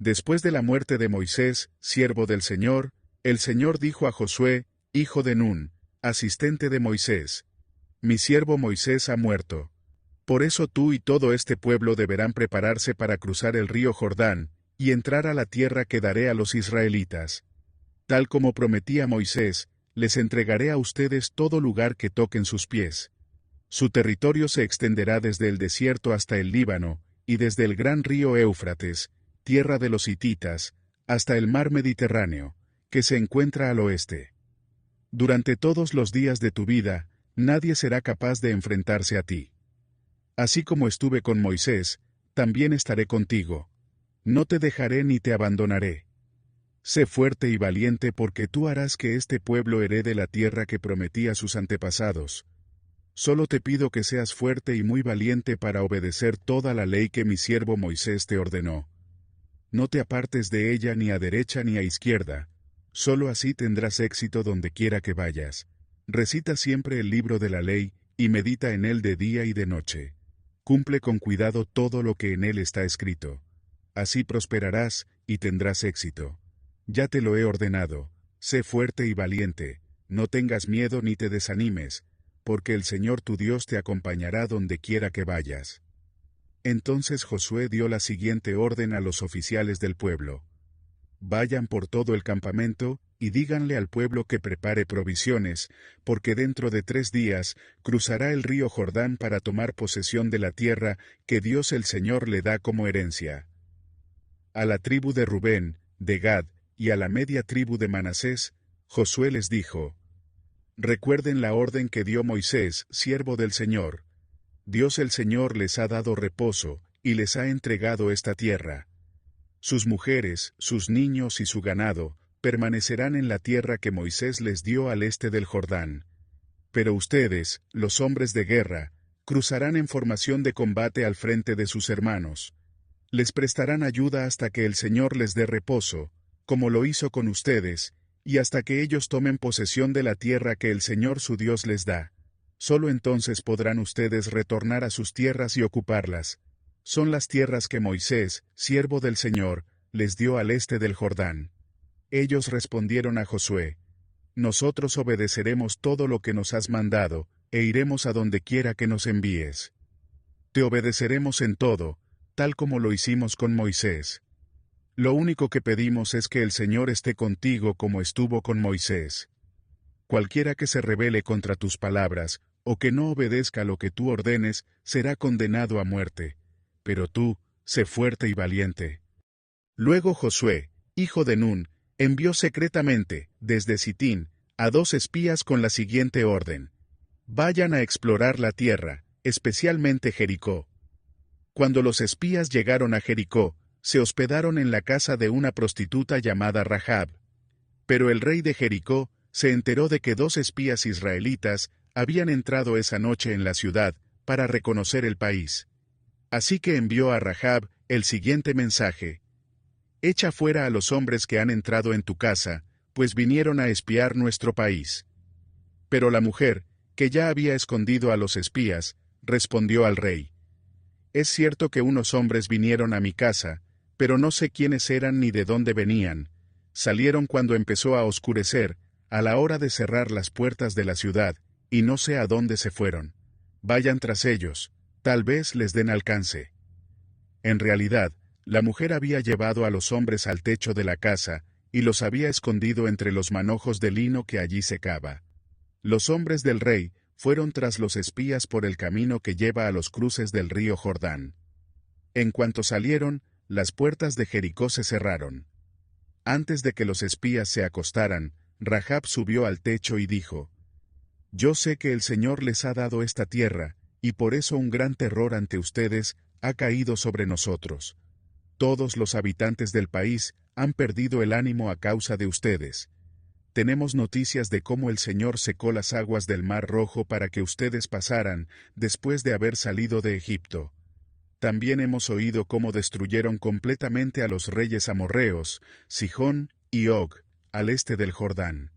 Después de la muerte de Moisés, siervo del Señor, el Señor dijo a Josué, hijo de Nun, asistente de Moisés: Mi siervo Moisés ha muerto. Por eso tú y todo este pueblo deberán prepararse para cruzar el río Jordán, y entrar a la tierra que daré a los israelitas. Tal como prometí a Moisés, les entregaré a ustedes todo lugar que toquen sus pies. Su territorio se extenderá desde el desierto hasta el Líbano, y desde el gran río Éufrates, tierra de los hititas, hasta el mar Mediterráneo, que se encuentra al oeste. Durante todos los días de tu vida, nadie será capaz de enfrentarse a ti. Así como estuve con Moisés, también estaré contigo. No te dejaré ni te abandonaré. Sé fuerte y valiente porque tú harás que este pueblo herede la tierra que prometí a sus antepasados. Solo te pido que seas fuerte y muy valiente para obedecer toda la ley que mi siervo Moisés te ordenó. No te apartes de ella ni a derecha ni a izquierda. Solo así tendrás éxito donde quiera que vayas. Recita siempre el libro de la ley, y medita en él de día y de noche. Cumple con cuidado todo lo que en él está escrito. Así prosperarás, y tendrás éxito. Ya te lo he ordenado, sé fuerte y valiente, no tengas miedo ni te desanimes, porque el Señor tu Dios te acompañará donde quiera que vayas. Entonces Josué dio la siguiente orden a los oficiales del pueblo. Vayan por todo el campamento, y díganle al pueblo que prepare provisiones, porque dentro de 3 días cruzará el río Jordán para tomar posesión de la tierra que Dios el Señor le da como herencia. A la tribu de Rubén, de Gad, y a la media tribu de Manasés, Josué les dijo: Recuerden la orden que dio Moisés, siervo del Señor. Dios el Señor les ha dado reposo, y les ha entregado esta tierra. Sus mujeres, sus niños y su ganado, permanecerán en la tierra que Moisés les dio al este del Jordán. Pero ustedes, los hombres de guerra, cruzarán en formación de combate al frente de sus hermanos. Les prestarán ayuda hasta que el Señor les dé reposo, como lo hizo con ustedes, y hasta que ellos tomen posesión de la tierra que el Señor su Dios les da. Solo entonces podrán ustedes retornar a sus tierras y ocuparlas. Son las tierras que Moisés, siervo del Señor, les dio al este del Jordán. Ellos respondieron a Josué: Nosotros obedeceremos todo lo que nos has mandado, e iremos a donde quiera que nos envíes. Te obedeceremos en todo, tal como lo hicimos con Moisés. Lo único que pedimos es que el Señor esté contigo como estuvo con Moisés. Cualquiera que se rebele contra tus palabras, o que no obedezca lo que tú ordenes, será condenado a muerte. Pero tú, sé fuerte y valiente. Luego Josué, hijo de Nun, envió secretamente, desde Sitín, a 2 espías con la siguiente orden: Vayan a explorar la tierra, especialmente Jericó. Cuando los espías llegaron a Jericó, se hospedaron en la casa de una prostituta llamada Rahab. Pero el rey de Jericó se enteró de que 2 espías israelitas habían entrado esa noche en la ciudad para reconocer el país. Así que envió a Rahab el siguiente mensaje: Echa fuera a los hombres que han entrado en tu casa, pues vinieron a espiar nuestro país. Pero la mujer, que ya había escondido a los espías, respondió al rey: Es cierto que unos hombres vinieron a mi casa, pero no sé quiénes eran ni de dónde venían. Salieron cuando empezó a oscurecer, a la hora de cerrar las puertas de la ciudad, y no sé a dónde se fueron. Vayan tras ellos, tal vez les den alcance. En realidad, la mujer había llevado a los hombres al techo de la casa, y los había escondido entre los manojos de lino que allí secaba. Los hombres del rey fueron tras los espías por el camino que lleva a los cruces del río Jordán. En cuanto salieron, las puertas de Jericó se cerraron. Antes de que los espías se acostaran, Rahab subió al techo y dijo: Yo sé que el Señor les ha dado esta tierra, y por eso un gran terror ante ustedes ha caído sobre nosotros. Todos los habitantes del país han perdido el ánimo a causa de ustedes. Tenemos noticias de cómo el Señor secó las aguas del Mar Rojo para que ustedes pasaran, después de haber salido de Egipto. También hemos oído cómo destruyeron completamente a los reyes amorreos, Sihón y Og, al este del Jordán.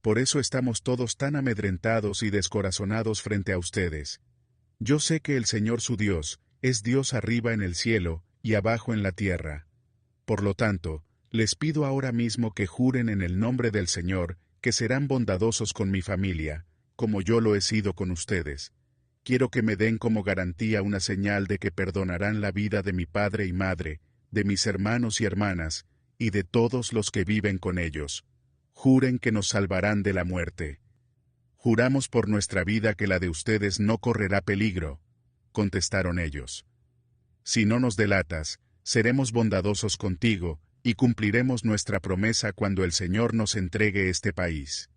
Por eso estamos todos tan amedrentados y descorazonados frente a ustedes. Yo sé que el Señor su Dios, es Dios arriba en el cielo, y abajo en la tierra. Por lo tanto, les pido ahora mismo que juren en el nombre del Señor, que serán bondadosos con mi familia, como yo lo he sido con ustedes. Quiero que me den como garantía una señal de que perdonarán la vida de mi padre y madre, de mis hermanos y hermanas, y de todos los que viven con ellos. Juren que nos salvarán de la muerte. Juramos por nuestra vida que la de ustedes no correrá peligro, contestaron ellos. Si no nos delatas, seremos bondadosos contigo, y cumpliremos nuestra promesa cuando el Señor nos entregue este país.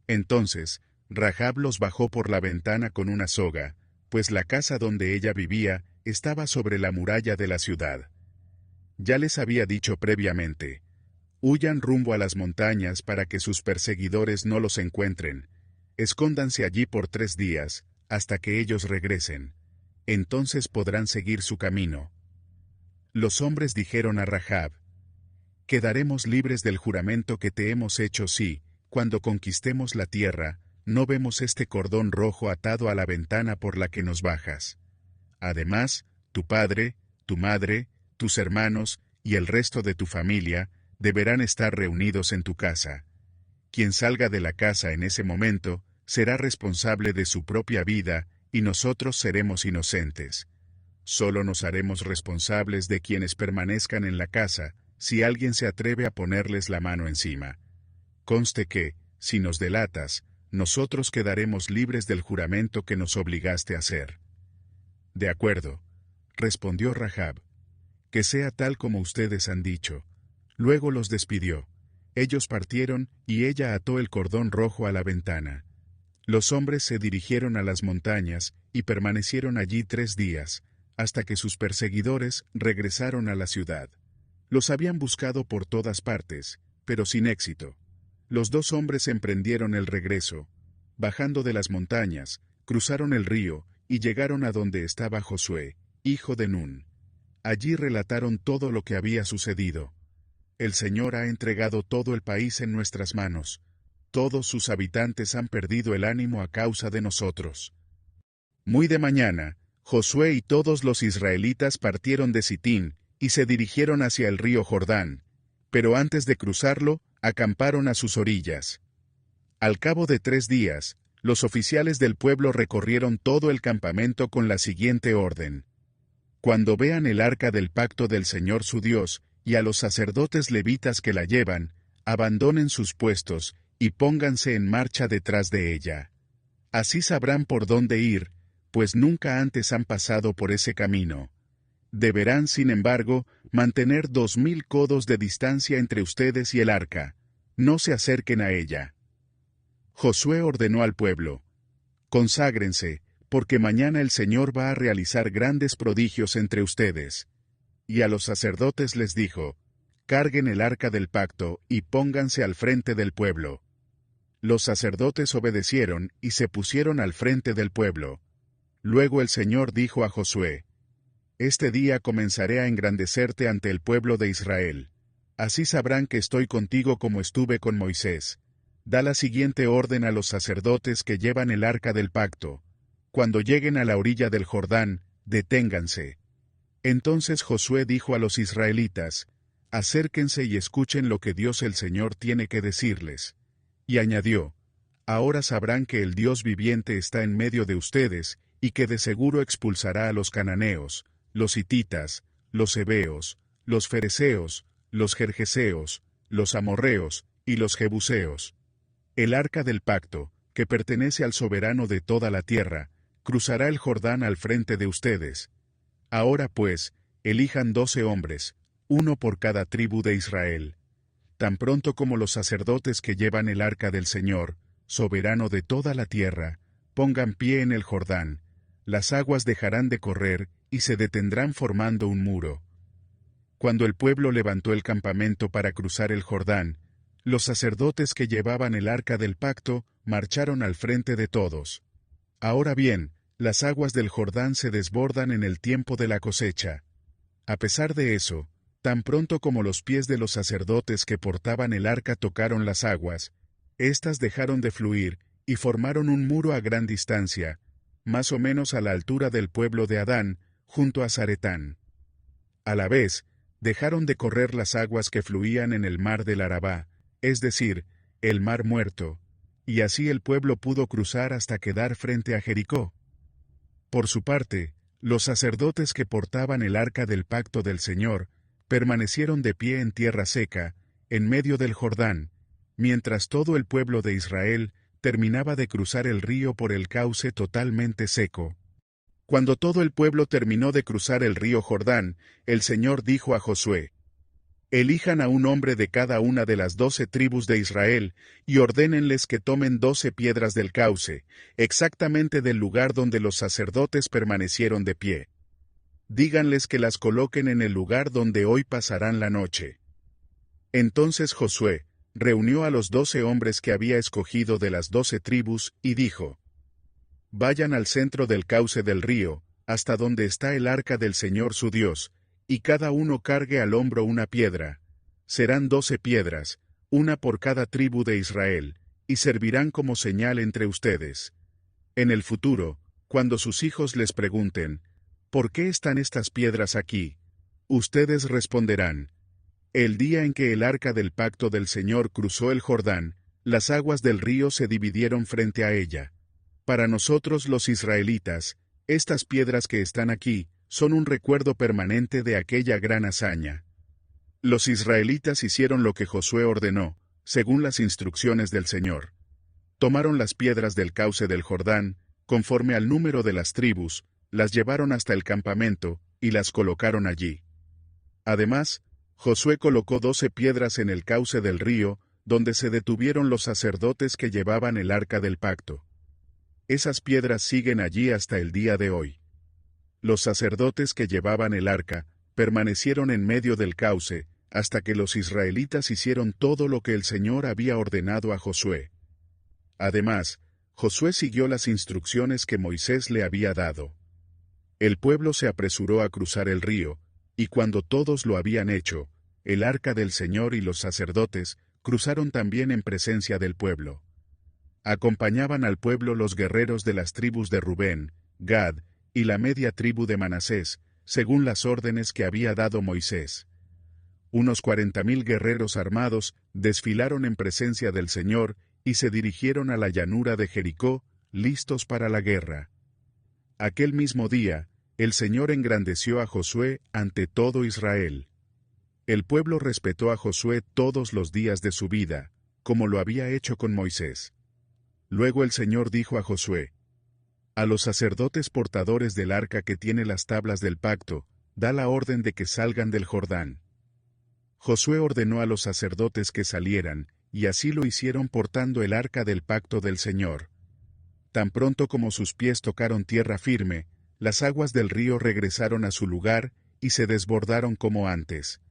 Entonces, Rahab los bajó por la ventana con una soga, pues la casa donde ella vivía estaba sobre la muralla de la ciudad. Ya les había dicho previamente, huyan rumbo a las montañas para que sus perseguidores no los encuentren, escóndanse allí por 3 días, hasta que ellos regresen. Entonces podrán seguir su camino. Los hombres dijeron a Rahab, quedaremos libres del juramento que te hemos hecho si, cuando conquistemos la tierra, no vemos este cordón rojo atado a la ventana por la que nos bajas. Además, tu padre, tu madre, tus hermanos y el resto de tu familia deberán estar reunidos en tu casa. Quien salga de la casa en ese momento será responsable de su propia vida y nosotros seremos inocentes. Solo nos haremos responsables de quienes permanezcan en la casa si alguien se atreve a ponerles la mano encima. Conste que, si nos delatas, nosotros quedaremos libres del juramento que nos obligaste a hacer. De acuerdo, respondió Rahab. Que sea tal como ustedes han dicho. Luego los despidió. Ellos partieron y ella ató el cordón rojo a la ventana. Los hombres se dirigieron a las montañas y permanecieron allí 3 días, hasta que sus perseguidores regresaron a la ciudad. Los habían buscado por todas partes, pero sin éxito. Los 2 hombres emprendieron el regreso. Bajando de las montañas, cruzaron el río y llegaron a donde estaba Josué, hijo de Nun. Allí relataron todo lo que había sucedido. El Señor ha entregado todo el país en nuestras manos. Todos sus habitantes han perdido el ánimo a causa de nosotros. Muy de mañana, Josué y todos los israelitas partieron de Sitín y se dirigieron hacia el río Jordán, pero antes de cruzarlo, acamparon a sus orillas. Al cabo de 3 días, los oficiales del pueblo recorrieron todo el campamento con la siguiente orden. Cuando vean el arca del pacto del Señor su Dios, y a los sacerdotes levitas que la llevan, abandonen sus puestos, y pónganse en marcha detrás de ella. Así sabrán por dónde ir, pues nunca antes han pasado por ese camino. Deberán, sin embargo, mantener 2000 codos de distancia entre ustedes y el arca. No se acerquen a ella. Josué ordenó al pueblo: conságrense, porque mañana el Señor va a realizar grandes prodigios entre ustedes. Y a los sacerdotes les dijo: carguen el arca del pacto y pónganse al frente del pueblo. Los sacerdotes obedecieron y se pusieron al frente del pueblo. Luego el Señor dijo a Josué: este día comenzaré a engrandecerte ante el pueblo de Israel. Así sabrán que estoy contigo como estuve con Moisés. Da la siguiente orden a los sacerdotes que llevan el arca del pacto: cuando lleguen a la orilla del Jordán, deténganse. Entonces Josué dijo a los israelitas: acérquense y escuchen lo que Dios el Señor tiene que decirles. Y añadió: ahora sabrán que el Dios viviente está en medio de ustedes, y que de seguro expulsará a los cananeos, los hititas, los heveos, los fereceos, los gergeseos, los amorreos, y los jebuseos. El arca del pacto, que pertenece al soberano de toda la tierra, cruzará el Jordán al frente de ustedes. Ahora pues, elijan 12 hombres, uno por cada tribu de Israel. Tan pronto como los sacerdotes que llevan el arca del Señor, soberano de toda la tierra, pongan pie en el Jordán, las aguas dejarán de correr y se detendrán formando un muro. Cuando el pueblo levantó el campamento para cruzar el Jordán, los sacerdotes que llevaban el arca del pacto marcharon al frente de todos. Ahora bien, las aguas del Jordán se desbordan en el tiempo de la cosecha. A pesar de eso, tan pronto como los pies de los sacerdotes que portaban el arca tocaron las aguas, éstas dejaron de fluir y formaron un muro a gran distancia, más o menos a la altura del pueblo de Adán, junto a Zaretán. A la vez, dejaron de correr las aguas que fluían en el mar del Arabá, es decir, el mar muerto, y así el pueblo pudo cruzar hasta quedar frente a Jericó. Por su parte, los sacerdotes que portaban el arca del pacto del Señor, permanecieron de pie en tierra seca, en medio del Jordán, mientras todo el pueblo de Israel terminaba de cruzar el río por el cauce totalmente seco. Cuando todo el pueblo terminó de cruzar el río Jordán, el Señor dijo a Josué: Elijan a un hombre de cada una de las 12 tribus de Israel, y ordénenles que tomen 12 piedras del cauce, exactamente del lugar donde los sacerdotes permanecieron de pie. Díganles que las coloquen en el lugar donde hoy pasarán la noche. Entonces Josué reunió a los 12 hombres que había escogido de las 12 tribus, y dijo: Vayan al centro del cauce del río, hasta donde está el arca del Señor su Dios, y cada uno cargue al hombro una piedra. Serán 12 piedras, una por cada tribu de Israel, y servirán como señal entre ustedes. En el futuro, cuando sus hijos les pregunten: ¿por qué están estas piedras aquí?, ustedes responderán: el día en que el arca del pacto del Señor cruzó el Jordán, las aguas del río se dividieron frente a ella. Para nosotros los israelitas, estas piedras que están aquí son un recuerdo permanente de aquella gran hazaña. Los israelitas hicieron lo que Josué ordenó, según las instrucciones del Señor. Tomaron las piedras del cauce del Jordán, conforme al número de las tribus, las llevaron hasta el campamento, y las colocaron allí. Además, Josué colocó 12 piedras en el cauce del río, donde se detuvieron los sacerdotes que llevaban el arca del pacto. Esas piedras siguen allí hasta el día de hoy. Los sacerdotes que llevaban el arca permanecieron en medio del cauce, hasta que los israelitas hicieron todo lo que el Señor había ordenado a Josué. Además, Josué siguió las instrucciones que Moisés le había dado. El pueblo se apresuró a cruzar el río, y cuando todos lo habían hecho, el arca del Señor y los sacerdotes cruzaron también en presencia del pueblo. Acompañaban al pueblo los guerreros de las tribus de Rubén, Gad, y la media tribu de Manasés, según las órdenes que había dado Moisés. Unos 40,000 guerreros armados desfilaron en presencia del Señor y se dirigieron a la llanura de Jericó, listos para la guerra. Aquel mismo día, el Señor engrandeció a Josué ante todo Israel. El pueblo respetó a Josué todos los días de su vida, como lo había hecho con Moisés. Luego el Señor dijo a Josué: a los sacerdotes portadores del arca que tiene las tablas del pacto, da la orden de que salgan del Jordán. Josué ordenó a los sacerdotes que salieran, y así lo hicieron portando el arca del pacto del Señor. Tan pronto como sus pies tocaron tierra firme, las aguas del río regresaron a su lugar, y se desbordaron como antes.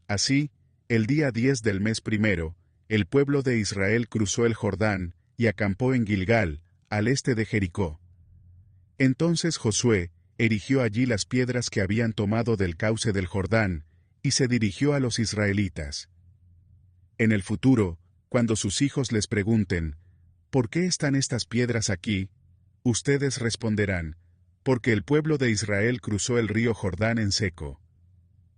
Así, el día 10 del mes primero, el pueblo de Israel cruzó el Jordán, y acampó en Gilgal, al este de Jericó. Entonces Josué erigió allí las piedras que habían tomado del cauce del Jordán, y se dirigió a los israelitas. En el futuro, cuando sus hijos les pregunten: ¿por qué están estas piedras aquí?, ustedes responderán: porque el pueblo de Israel cruzó el río Jordán en seco.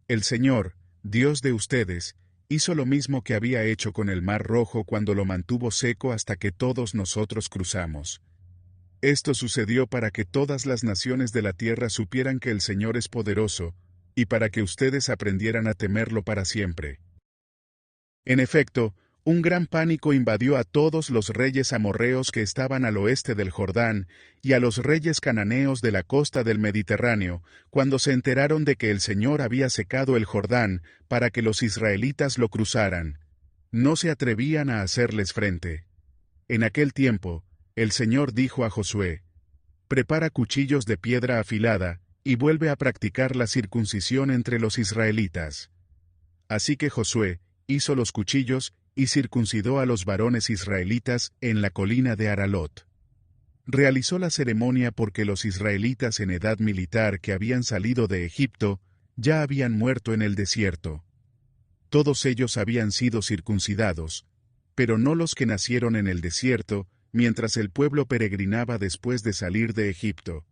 El Señor, Dios de ustedes, hizo lo mismo que había hecho con el Mar Rojo cuando lo mantuvo seco hasta que todos nosotros cruzamos. Esto sucedió para que todas las naciones de la tierra supieran que el Señor es poderoso, y para que ustedes aprendieran a temerlo para siempre. En efecto, un gran pánico invadió a todos los reyes amorreos que estaban al oeste del Jordán, y a los reyes cananeos de la costa del Mediterráneo, cuando se enteraron de que el Señor había secado el Jordán para que los israelitas lo cruzaran. No se atrevían a hacerles frente. En aquel tiempo, el Señor dijo a Josué: prepara cuchillos de piedra afilada, y vuelve a practicar la circuncisión entre los israelitas. Así que Josué hizo los cuchillos y circuncidó a los varones israelitas en la colina de Aralot. Realizó la ceremonia porque los israelitas en edad militar que habían salido de Egipto ya habían muerto en el desierto. Todos ellos habían sido circuncidados, pero no los que nacieron en el desierto, mientras el pueblo peregrinaba después de salir de Egipto.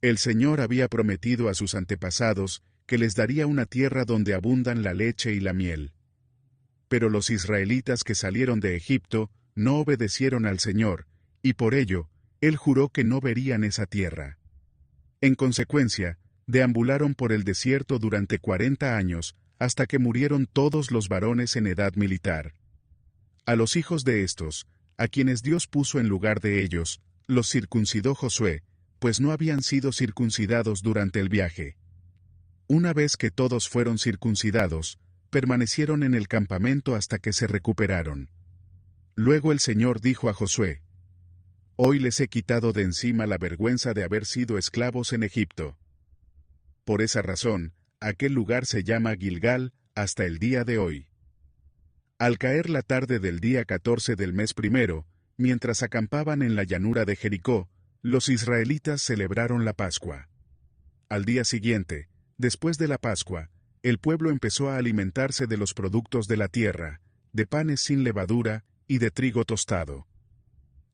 El Señor había prometido a sus antepasados que les daría una tierra donde abundan la leche y la miel. Pero los israelitas que salieron de Egipto no obedecieron al Señor, y por ello, Él juró que no verían esa tierra. En consecuencia, deambularon por el desierto durante 40 años, hasta que murieron todos los varones en edad militar. A los hijos de estos, a quienes Dios puso en lugar de ellos, los circuncidó Josué, pues no habían sido circuncidados durante el viaje. Una vez que todos fueron circuncidados, permanecieron en el campamento hasta que se recuperaron. Luego el Señor dijo a Josué: Hoy les he quitado de encima la vergüenza de haber sido esclavos en Egipto. Por esa razón, aquel lugar se llama Gilgal, hasta el día de hoy. Al caer la tarde del día 14 del mes primero, mientras acampaban en la llanura de Jericó, los israelitas celebraron la Pascua. Al día siguiente, después de la Pascua, el pueblo empezó a alimentarse de los productos de la tierra, de panes sin levadura y de trigo tostado.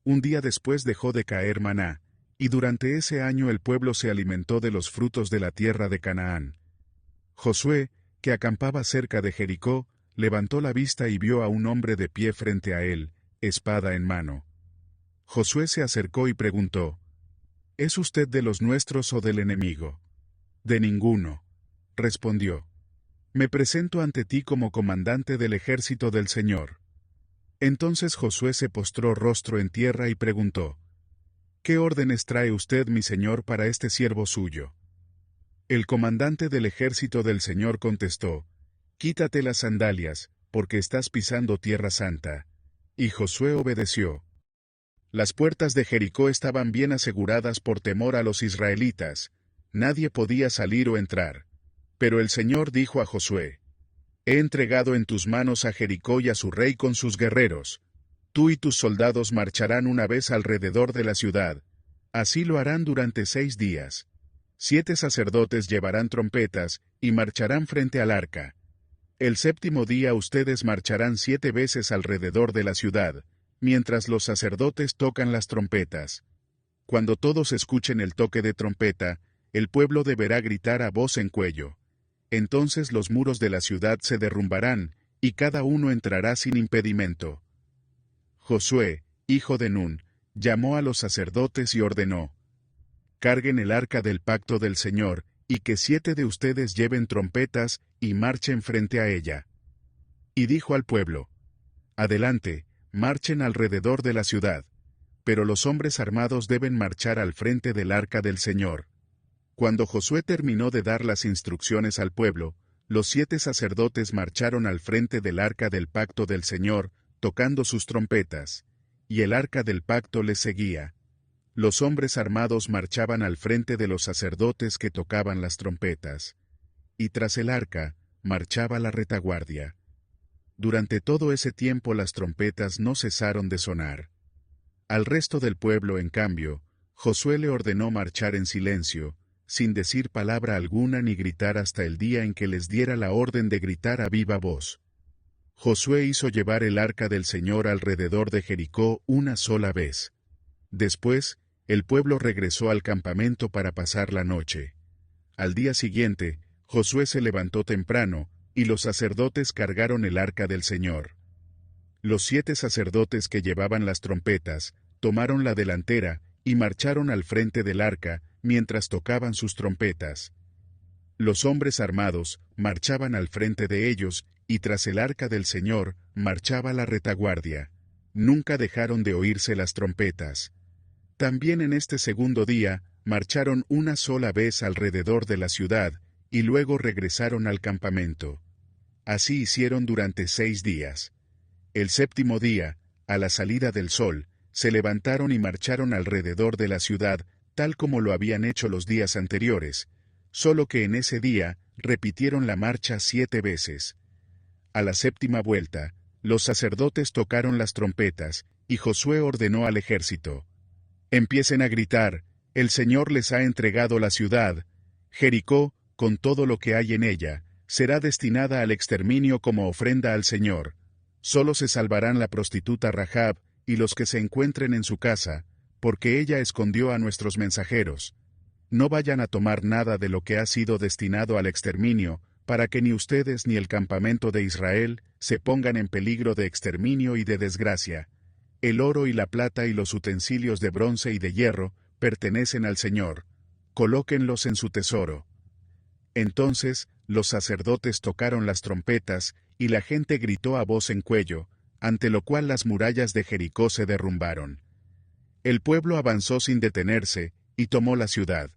Un día después dejó de caer maná, y durante ese año el pueblo se alimentó de los frutos de la tierra de Canaán. Josué, que acampaba cerca de Jericó, levantó la vista y vio a un hombre de pie frente a él, espada en mano. Josué se acercó y preguntó: ¿Es usted de los nuestros o del enemigo? De ninguno, respondió. Me presento ante ti como comandante del ejército del Señor. Entonces Josué se postró rostro en tierra y preguntó: ¿Qué órdenes trae usted, mi señor, para este siervo suyo? El comandante del ejército del Señor contestó: Quítate las sandalias, porque estás pisando tierra santa. Y Josué obedeció. Las puertas de Jericó estaban bien aseguradas por temor a los israelitas. Nadie podía salir o entrar. Pero el Señor dijo a Josué: He entregado en tus manos a Jericó y a su rey con sus guerreros. Tú y tus soldados marcharán una vez alrededor de la ciudad. Así lo harán durante 6 días. 7 sacerdotes llevarán trompetas y marcharán frente al arca. El 7º día ustedes marcharán 7 veces alrededor de la ciudad, mientras los sacerdotes tocan las trompetas. Cuando todos escuchen el toque de trompeta, el pueblo deberá gritar a voz en cuello. Entonces los muros de la ciudad se derrumbarán, y cada uno entrará sin impedimento. Josué, hijo de Nun, llamó a los sacerdotes y ordenó: Carguen el arca del pacto del Señor, y que 7 de ustedes lleven trompetas y marchen frente a ella. Y dijo al pueblo: Adelante, marchen alrededor de la ciudad, pero los hombres armados deben marchar al frente del arca del Señor. Cuando Josué terminó de dar las instrucciones al pueblo, los 7 sacerdotes marcharon al frente del arca del pacto del Señor, tocando sus trompetas, y el arca del pacto les seguía. Los hombres armados marchaban al frente de los sacerdotes que tocaban las trompetas. Y tras el arca, marchaba la retaguardia. Durante todo ese tiempo las trompetas no cesaron de sonar. Al resto del pueblo, en cambio, Josué le ordenó marchar en silencio, sin decir palabra alguna ni gritar hasta el día en que les diera la orden de gritar a viva voz. Josué hizo llevar el arca del Señor alrededor de Jericó una sola vez. Después, el pueblo regresó al campamento para pasar la noche. Al día siguiente, Josué se levantó temprano, y los sacerdotes cargaron el arca del Señor. Los 7 sacerdotes que llevaban las trompetas, tomaron la delantera, y marcharon al frente del arca, mientras tocaban sus trompetas. Los hombres armados marchaban al frente de ellos, y tras el arca del Señor marchaba la retaguardia. Nunca dejaron de oírse las trompetas. También en este segundo día, marcharon una sola vez alrededor de la ciudad, y luego regresaron al campamento. Así hicieron durante 6 días. El 7º día, a la salida del sol, se levantaron y marcharon alrededor de la ciudad, tal como lo habían hecho los días anteriores, solo que en ese día repitieron la marcha 7 veces. A la 7ª vuelta, los sacerdotes tocaron las trompetas, y Josué ordenó al ejército: Empiecen a gritar, el Señor les ha entregado la ciudad. Jericó, con todo lo que hay en ella, será destinada al exterminio como ofrenda al Señor. Solo se salvarán la prostituta Rahab y los que se encuentren en su casa, porque ella escondió a nuestros mensajeros. no vayan a tomar nada de lo que ha sido destinado al exterminio, para que ni ustedes ni el campamento de Israel se pongan en peligro de exterminio y de desgracia. El oro y la plata y los utensilios de bronce y de hierro pertenecen al Señor. Colóquenlos en su tesoro. Entonces, los sacerdotes tocaron las trompetas, y la gente gritó a voz en cuello, ante lo cual las murallas de Jericó se derrumbaron. El pueblo avanzó sin detenerse, y tomó la ciudad.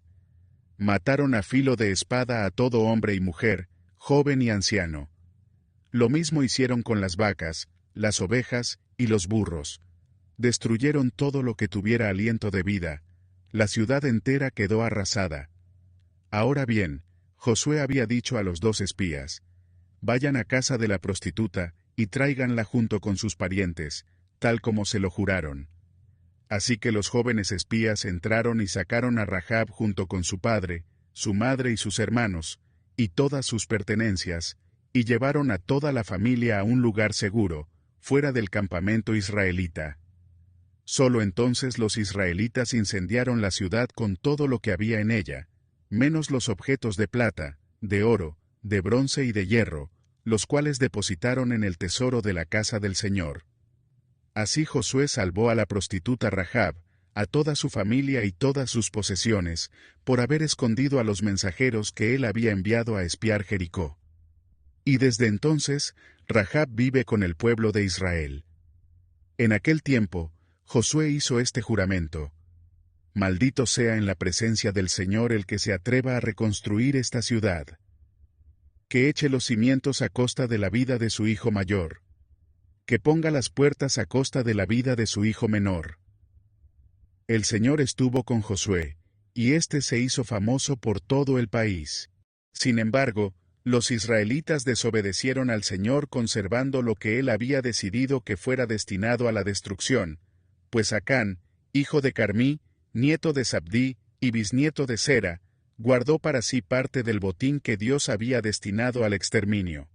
Mataron a filo de espada a todo hombre y mujer, joven y anciano. Lo mismo hicieron con las vacas, las ovejas y los burros. Destruyeron todo lo que tuviera aliento de vida. La ciudad entera quedó arrasada. Ahora bien, Josué había dicho a los 2 espías: vayan a casa de la prostituta, y tráiganla junto con sus parientes, tal como se lo juraron. Así que los jóvenes espías entraron y sacaron a Rahab junto con su padre, su madre y sus hermanos, y todas sus pertenencias, y llevaron a toda la familia a un lugar seguro, fuera del campamento israelita. Solo entonces los israelitas incendiaron la ciudad con todo lo que había en ella, menos los objetos de plata, de oro, de bronce y de hierro, los cuales depositaron en el tesoro de la casa del Señor. Así Josué salvó a la prostituta Rahab, a toda su familia y todas sus posesiones, por haber escondido a los mensajeros que él había enviado a espiar Jericó. Y desde entonces, Rahab vive con el pueblo de Israel. En aquel tiempo, Josué hizo este juramento: maldito sea en la presencia del Señor el que se atreva a reconstruir esta ciudad. Que eche los cimientos a costa de la vida de su hijo mayor. Que ponga las puertas a costa de la vida de su hijo menor. El Señor estuvo con Josué, y éste se hizo famoso por todo el país. Sin embargo, los israelitas desobedecieron al Señor conservando lo que él había decidido que fuera destinado a la destrucción, pues Acán, hijo de Carmí, nieto de Zabdí y bisnieto de Sera, guardó para sí parte del botín que Dios había destinado al exterminio.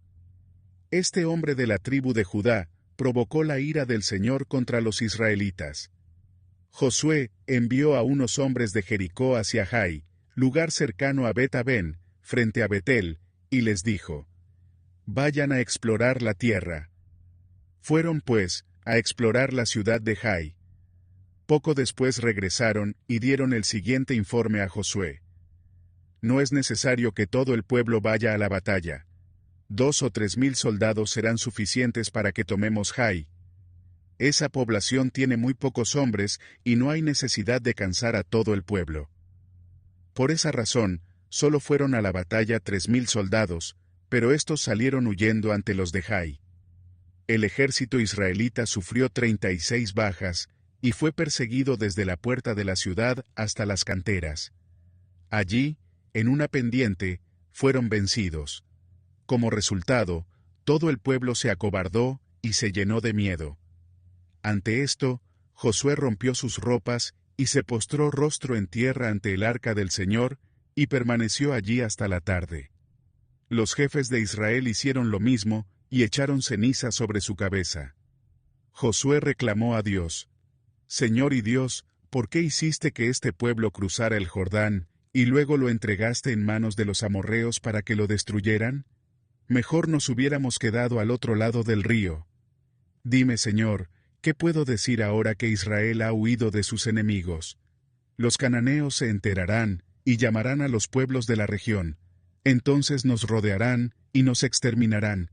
Este hombre de la tribu de Judá provocó la ira del Señor contra los israelitas. Josué envió a unos hombres de Jericó hacia Jai, lugar cercano a Bet-Aven, frente a Betel, y les dijo: vayan a explorar la tierra. Fueron pues a explorar la ciudad de Jai. Poco después regresaron y dieron el siguiente informe a Josué: no es necesario que todo el pueblo vaya a la batalla. 2 o 3 mil soldados serán suficientes para que tomemos Jai. Esa población tiene muy pocos hombres y no hay necesidad de cansar a todo el pueblo. Por esa razón, solo fueron a la batalla 3.000 soldados, pero estos salieron huyendo ante los de Jai. El ejército israelita sufrió 36 bajas, y fue perseguido desde la puerta de la ciudad hasta las canteras. Allí, en una pendiente, fueron vencidos. Como resultado, todo el pueblo se acobardó y se llenó de miedo. Ante esto, Josué rompió sus ropas y se postró rostro en tierra ante el arca del Señor, y permaneció allí hasta la tarde. Los jefes de Israel hicieron lo mismo y echaron ceniza sobre su cabeza. Josué reclamó a Dios: Señor y Dios, ¿por qué hiciste que este pueblo cruzara el Jordán, y luego lo entregaste en manos de los amorreos para que lo destruyeran? Mejor nos hubiéramos quedado al otro lado del río. Dime, Señor, ¿qué puedo decir ahora que Israel ha huido de sus enemigos? Los cananeos se enterarán y llamarán a los pueblos de la región. Entonces nos rodearán y nos exterminarán.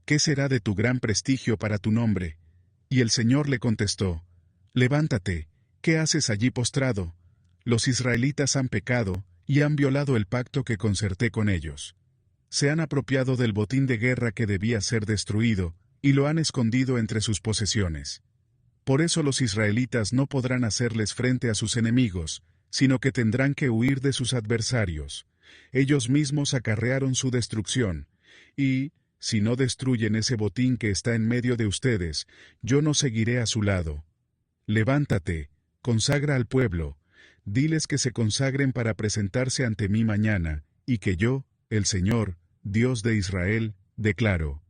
¿Qué será de tu gran prestigio para tu nombre? Y el Señor le contestó: Levántate, ¿qué haces allí postrado? Los israelitas han pecado y han violado el pacto que concerté con ellos. Se han apropiado del botín de guerra que debía ser destruido, y lo han escondido entre sus posesiones. Por eso los israelitas no podrán hacerles frente a sus enemigos, sino que tendrán que huir de sus adversarios. Ellos mismos acarrearon su destrucción, y, si no destruyen ese botín que está en medio de ustedes, yo no seguiré a su lado. Levántate, consagra al pueblo, diles que se consagren para presentarse ante mí mañana, y que yo, el Señor, Dios de Israel, declaro: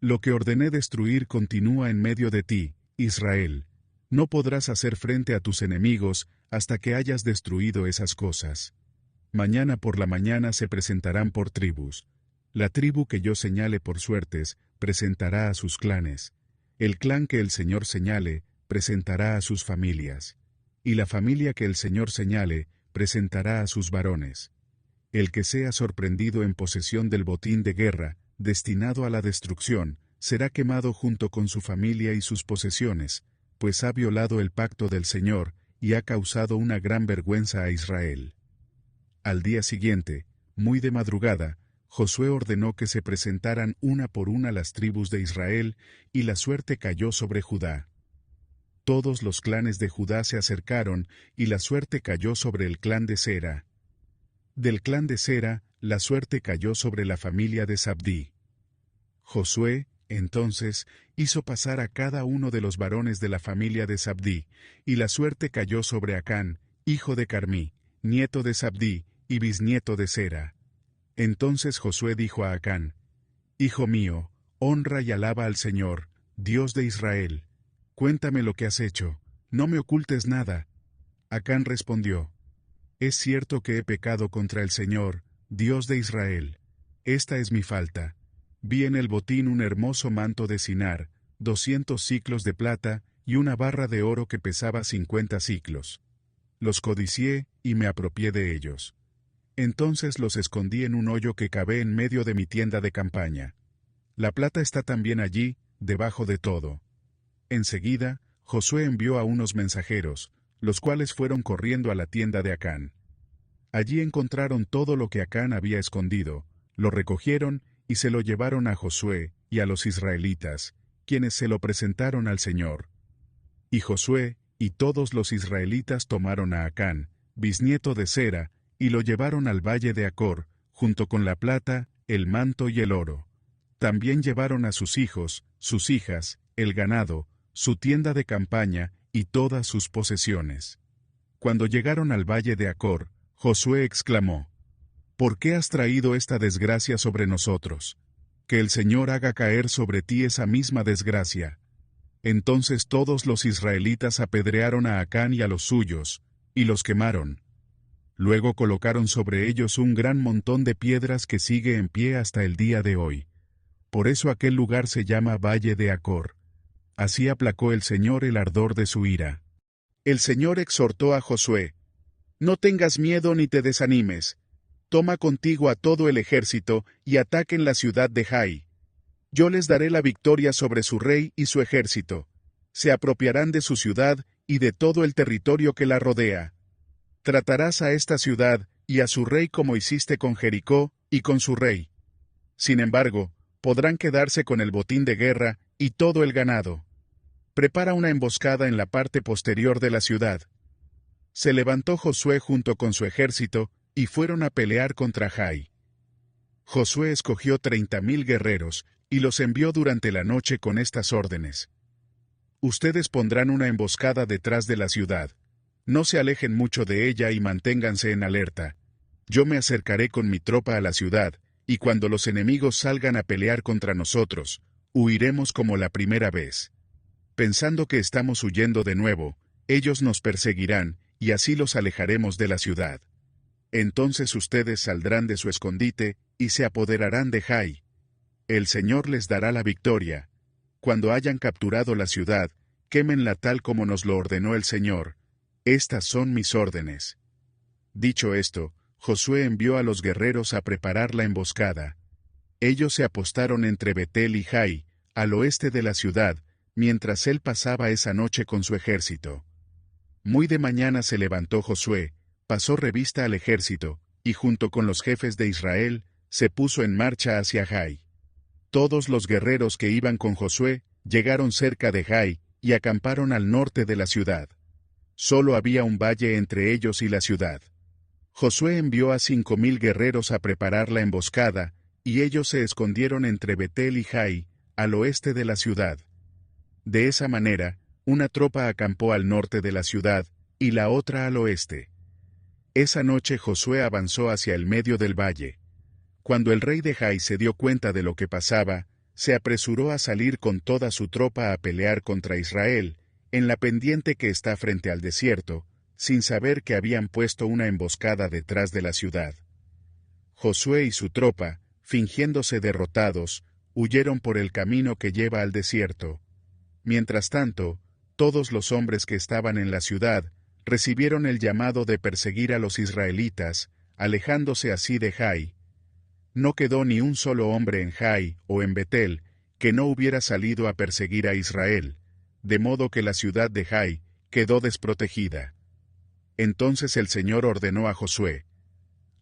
lo que ordené destruir continúa en medio de ti, Israel. No podrás hacer frente a tus enemigos hasta que hayas destruido esas cosas. Mañana por la mañana se presentarán por tribus. La tribu que yo señale por suertes, presentará a sus clanes. El clan que el Señor señale, presentará a sus familias. Y la familia que el Señor señale, presentará a sus varones. El que sea sorprendido en posesión del botín de guerra, destinado a la destrucción, será quemado junto con su familia y sus posesiones, pues ha violado el pacto del Señor, y ha causado una gran vergüenza a Israel. Al día siguiente, muy de madrugada, Josué ordenó que se presentaran una por una las tribus de Israel, y la suerte cayó sobre Judá. Todos los clanes de Judá se acercaron, y la suerte cayó sobre el clan de Sera. Del clan de Sera, la suerte cayó sobre la familia de Zabdí. Josué, entonces, hizo pasar a cada uno de los varones de la familia de Zabdí, y la suerte cayó sobre Acán, hijo de Carmí, nieto de Zabdí, y bisnieto de Sera. Entonces Josué dijo a Acán: Hijo mío, honra y alaba al Señor, Dios de Israel. Cuéntame lo que has hecho, no me ocultes nada. Acán respondió: Es cierto que he pecado contra el Señor, Dios de Israel. Esta es mi falta. Vi en el botín un hermoso manto de Sinar, 200 siclos de plata, y una barra de oro que pesaba 50 siclos. Los codicié, y me apropié de ellos. Entonces los escondí en un hoyo que cavé en medio de mi tienda de campaña. La plata está también allí, debajo de todo. Enseguida, Josué envió a unos mensajeros, los cuales fueron corriendo a la tienda de Acán. Allí encontraron todo lo que Acán había escondido, lo recogieron y se lo llevaron a Josué y a los israelitas, quienes se lo presentaron al Señor. Y Josué y todos los israelitas tomaron a Acán, bisnieto de Sera, y lo llevaron al valle de Acor, junto con la plata, el manto y el oro. También llevaron a sus hijos, sus hijas, el ganado, su tienda de campaña y todas sus posesiones. Cuando llegaron al valle de Acor, Josué exclamó: ¿Por qué has traído esta desgracia sobre nosotros? Que el Señor haga caer sobre ti esa misma desgracia. Entonces todos los israelitas apedrearon a Acán y a los suyos, y los quemaron. Luego colocaron sobre ellos un gran montón de piedras que sigue en pie hasta el día de hoy. Por eso aquel lugar se llama Valle de Acor. Así aplacó el Señor el ardor de su ira. El Señor exhortó a Josué: No tengas miedo ni te desanimes. Toma contigo a todo el ejército y ataquen la ciudad de Jai. Yo les daré la victoria sobre su rey y su ejército. Se apropiarán de su ciudad y de todo el territorio que la rodea. Tratarás a esta ciudad y a su rey como hiciste con Jericó y con su rey. Sin embargo, podrán quedarse con el botín de guerra y todo el ganado. Prepara una emboscada en la parte posterior de la ciudad. Se levantó Josué junto con su ejército, y fueron a pelear contra Jai. Josué escogió 30,000 guerreros, y los envió durante la noche con estas órdenes: Ustedes pondrán una emboscada detrás de la ciudad. No se alejen mucho de ella y manténganse en alerta. Yo me acercaré con mi tropa a la ciudad, y cuando los enemigos salgan a pelear contra nosotros, huiremos como la primera vez. Pensando que estamos huyendo de nuevo, ellos nos perseguirán, y así los alejaremos de la ciudad. Entonces ustedes saldrán de su escondite, y se apoderarán de Jai. El Señor les dará la victoria. Cuando hayan capturado la ciudad, quémenla tal como nos lo ordenó el Señor. Estas son mis órdenes. Dicho esto, Josué envió a los guerreros a preparar la emboscada. Ellos se apostaron entre Betel y Jai, al oeste de la ciudad, mientras él pasaba esa noche con su ejército. Muy de mañana se levantó Josué, pasó revista al ejército, y junto con los jefes de Israel, se puso en marcha hacia Jai. Todos los guerreros que iban con Josué llegaron cerca de Jai y acamparon al norte de la ciudad. Solo había un valle entre ellos y la ciudad. Josué envió a 5,000 guerreros a preparar la emboscada, y ellos se escondieron entre Betel y Jai, al oeste de la ciudad. De esa manera, una tropa acampó al norte de la ciudad, y la otra al oeste. Esa noche Josué avanzó hacia el medio del valle. Cuando el rey de Jai se dio cuenta de lo que pasaba, se apresuró a salir con toda su tropa a pelear contra Israel, en la pendiente que está frente al desierto, sin saber que habían puesto una emboscada detrás de la ciudad. Josué y su tropa, fingiéndose derrotados, huyeron por el camino que lleva al desierto. Mientras tanto, todos los hombres que estaban en la ciudad recibieron el llamado de perseguir a los israelitas, alejándose así de Jai. No quedó ni un solo hombre en Jai o en Betel que no hubiera salido a perseguir a Israel, de modo que la ciudad de Jai quedó desprotegida. Entonces el Señor ordenó a Josué: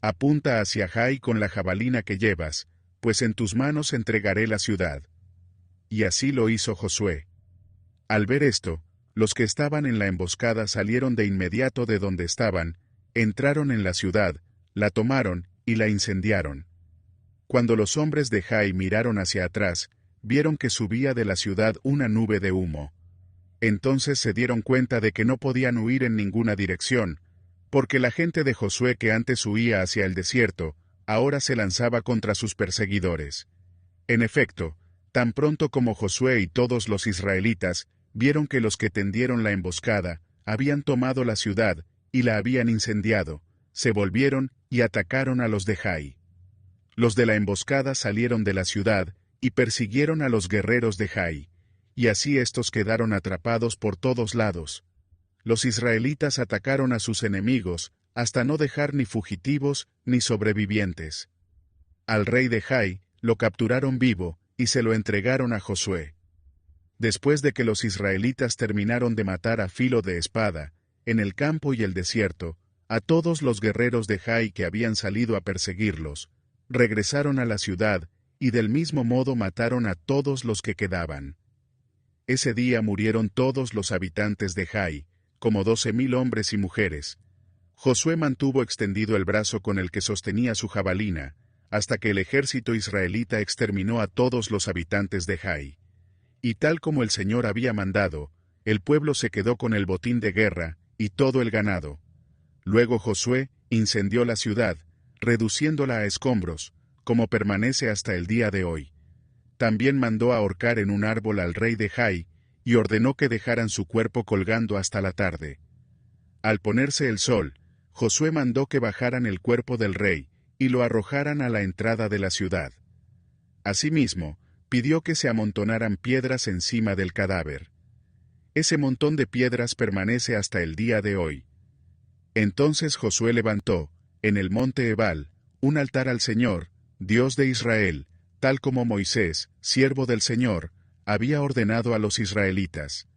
«Apunta hacia Jai con la jabalina que llevas, pues en tus manos entregaré la ciudad». Y así lo hizo Josué. Al ver esto, los que estaban en la emboscada salieron de inmediato de donde estaban, entraron en la ciudad, la tomaron y la incendiaron. Cuando los hombres de Jai miraron hacia atrás, vieron que subía de la ciudad una nube de humo. Entonces se dieron cuenta de que no podían huir en ninguna dirección, porque la gente de Josué que antes huía hacia el desierto, ahora se lanzaba contra sus perseguidores. En efecto, tan pronto como Josué y todos los israelitas vieron que los que tendieron la emboscada habían tomado la ciudad y la habían incendiado, se volvieron y atacaron a los de Jai. Los de la emboscada salieron de la ciudad y persiguieron a los guerreros de Jai, y así estos quedaron atrapados por todos lados. Los israelitas atacaron a sus enemigos hasta no dejar ni fugitivos ni sobrevivientes. Al rey de Jai lo capturaron vivo y se lo entregaron a Josué. Después de que los israelitas terminaron de matar a filo de espada, en el campo y el desierto, a todos los guerreros de Jai que habían salido a perseguirlos, regresaron a la ciudad y del mismo modo mataron a todos los que quedaban. Ese día murieron todos los habitantes de Jai, como 12,000 hombres y mujeres. Josué mantuvo extendido el brazo con el que sostenía su jabalina, hasta que el ejército israelita exterminó a todos los habitantes de Jai. Y tal como el Señor había mandado, el pueblo se quedó con el botín de guerra y todo el ganado. Luego Josué incendió la ciudad, reduciéndola a escombros, como permanece hasta el día de hoy. También mandó ahorcar en un árbol al rey de Jai, y ordenó que dejaran su cuerpo colgando hasta la tarde. Al ponerse el sol, Josué mandó que bajaran el cuerpo del rey, y lo arrojaran a la entrada de la ciudad. Asimismo, pidió que se amontonaran piedras encima del cadáver. Ese montón de piedras permanece hasta el día de hoy. Entonces Josué levantó, en el monte Ebal, un altar al Señor, Dios de Israel, tal como Moisés, siervo del Señor, había ordenado a los israelitas.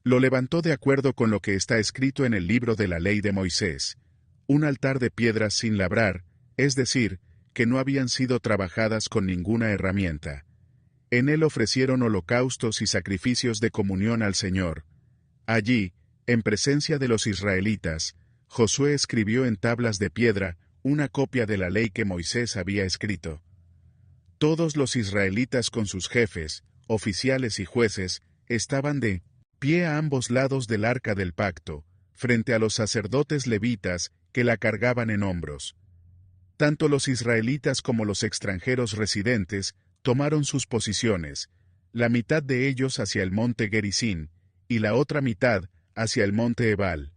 Lo levantó de acuerdo con lo que está escrito en el libro de la ley de Moisés, un altar de piedras sin labrar, es decir, que no habían sido trabajadas con ninguna herramienta. En él ofrecieron holocaustos y sacrificios de comunión al Señor. Allí, en presencia de los israelitas, Josué escribió en tablas de piedra una copia de la ley que Moisés había escrito. Todos los israelitas con sus jefes, oficiales y jueces, estaban de pie a ambos lados del arca del pacto, frente a los sacerdotes levitas que la cargaban en hombros. Tanto los israelitas como los extranjeros residentes tomaron sus posiciones, la mitad de ellos hacia el monte Gerizim, y la otra mitad hacia el monte Ebal,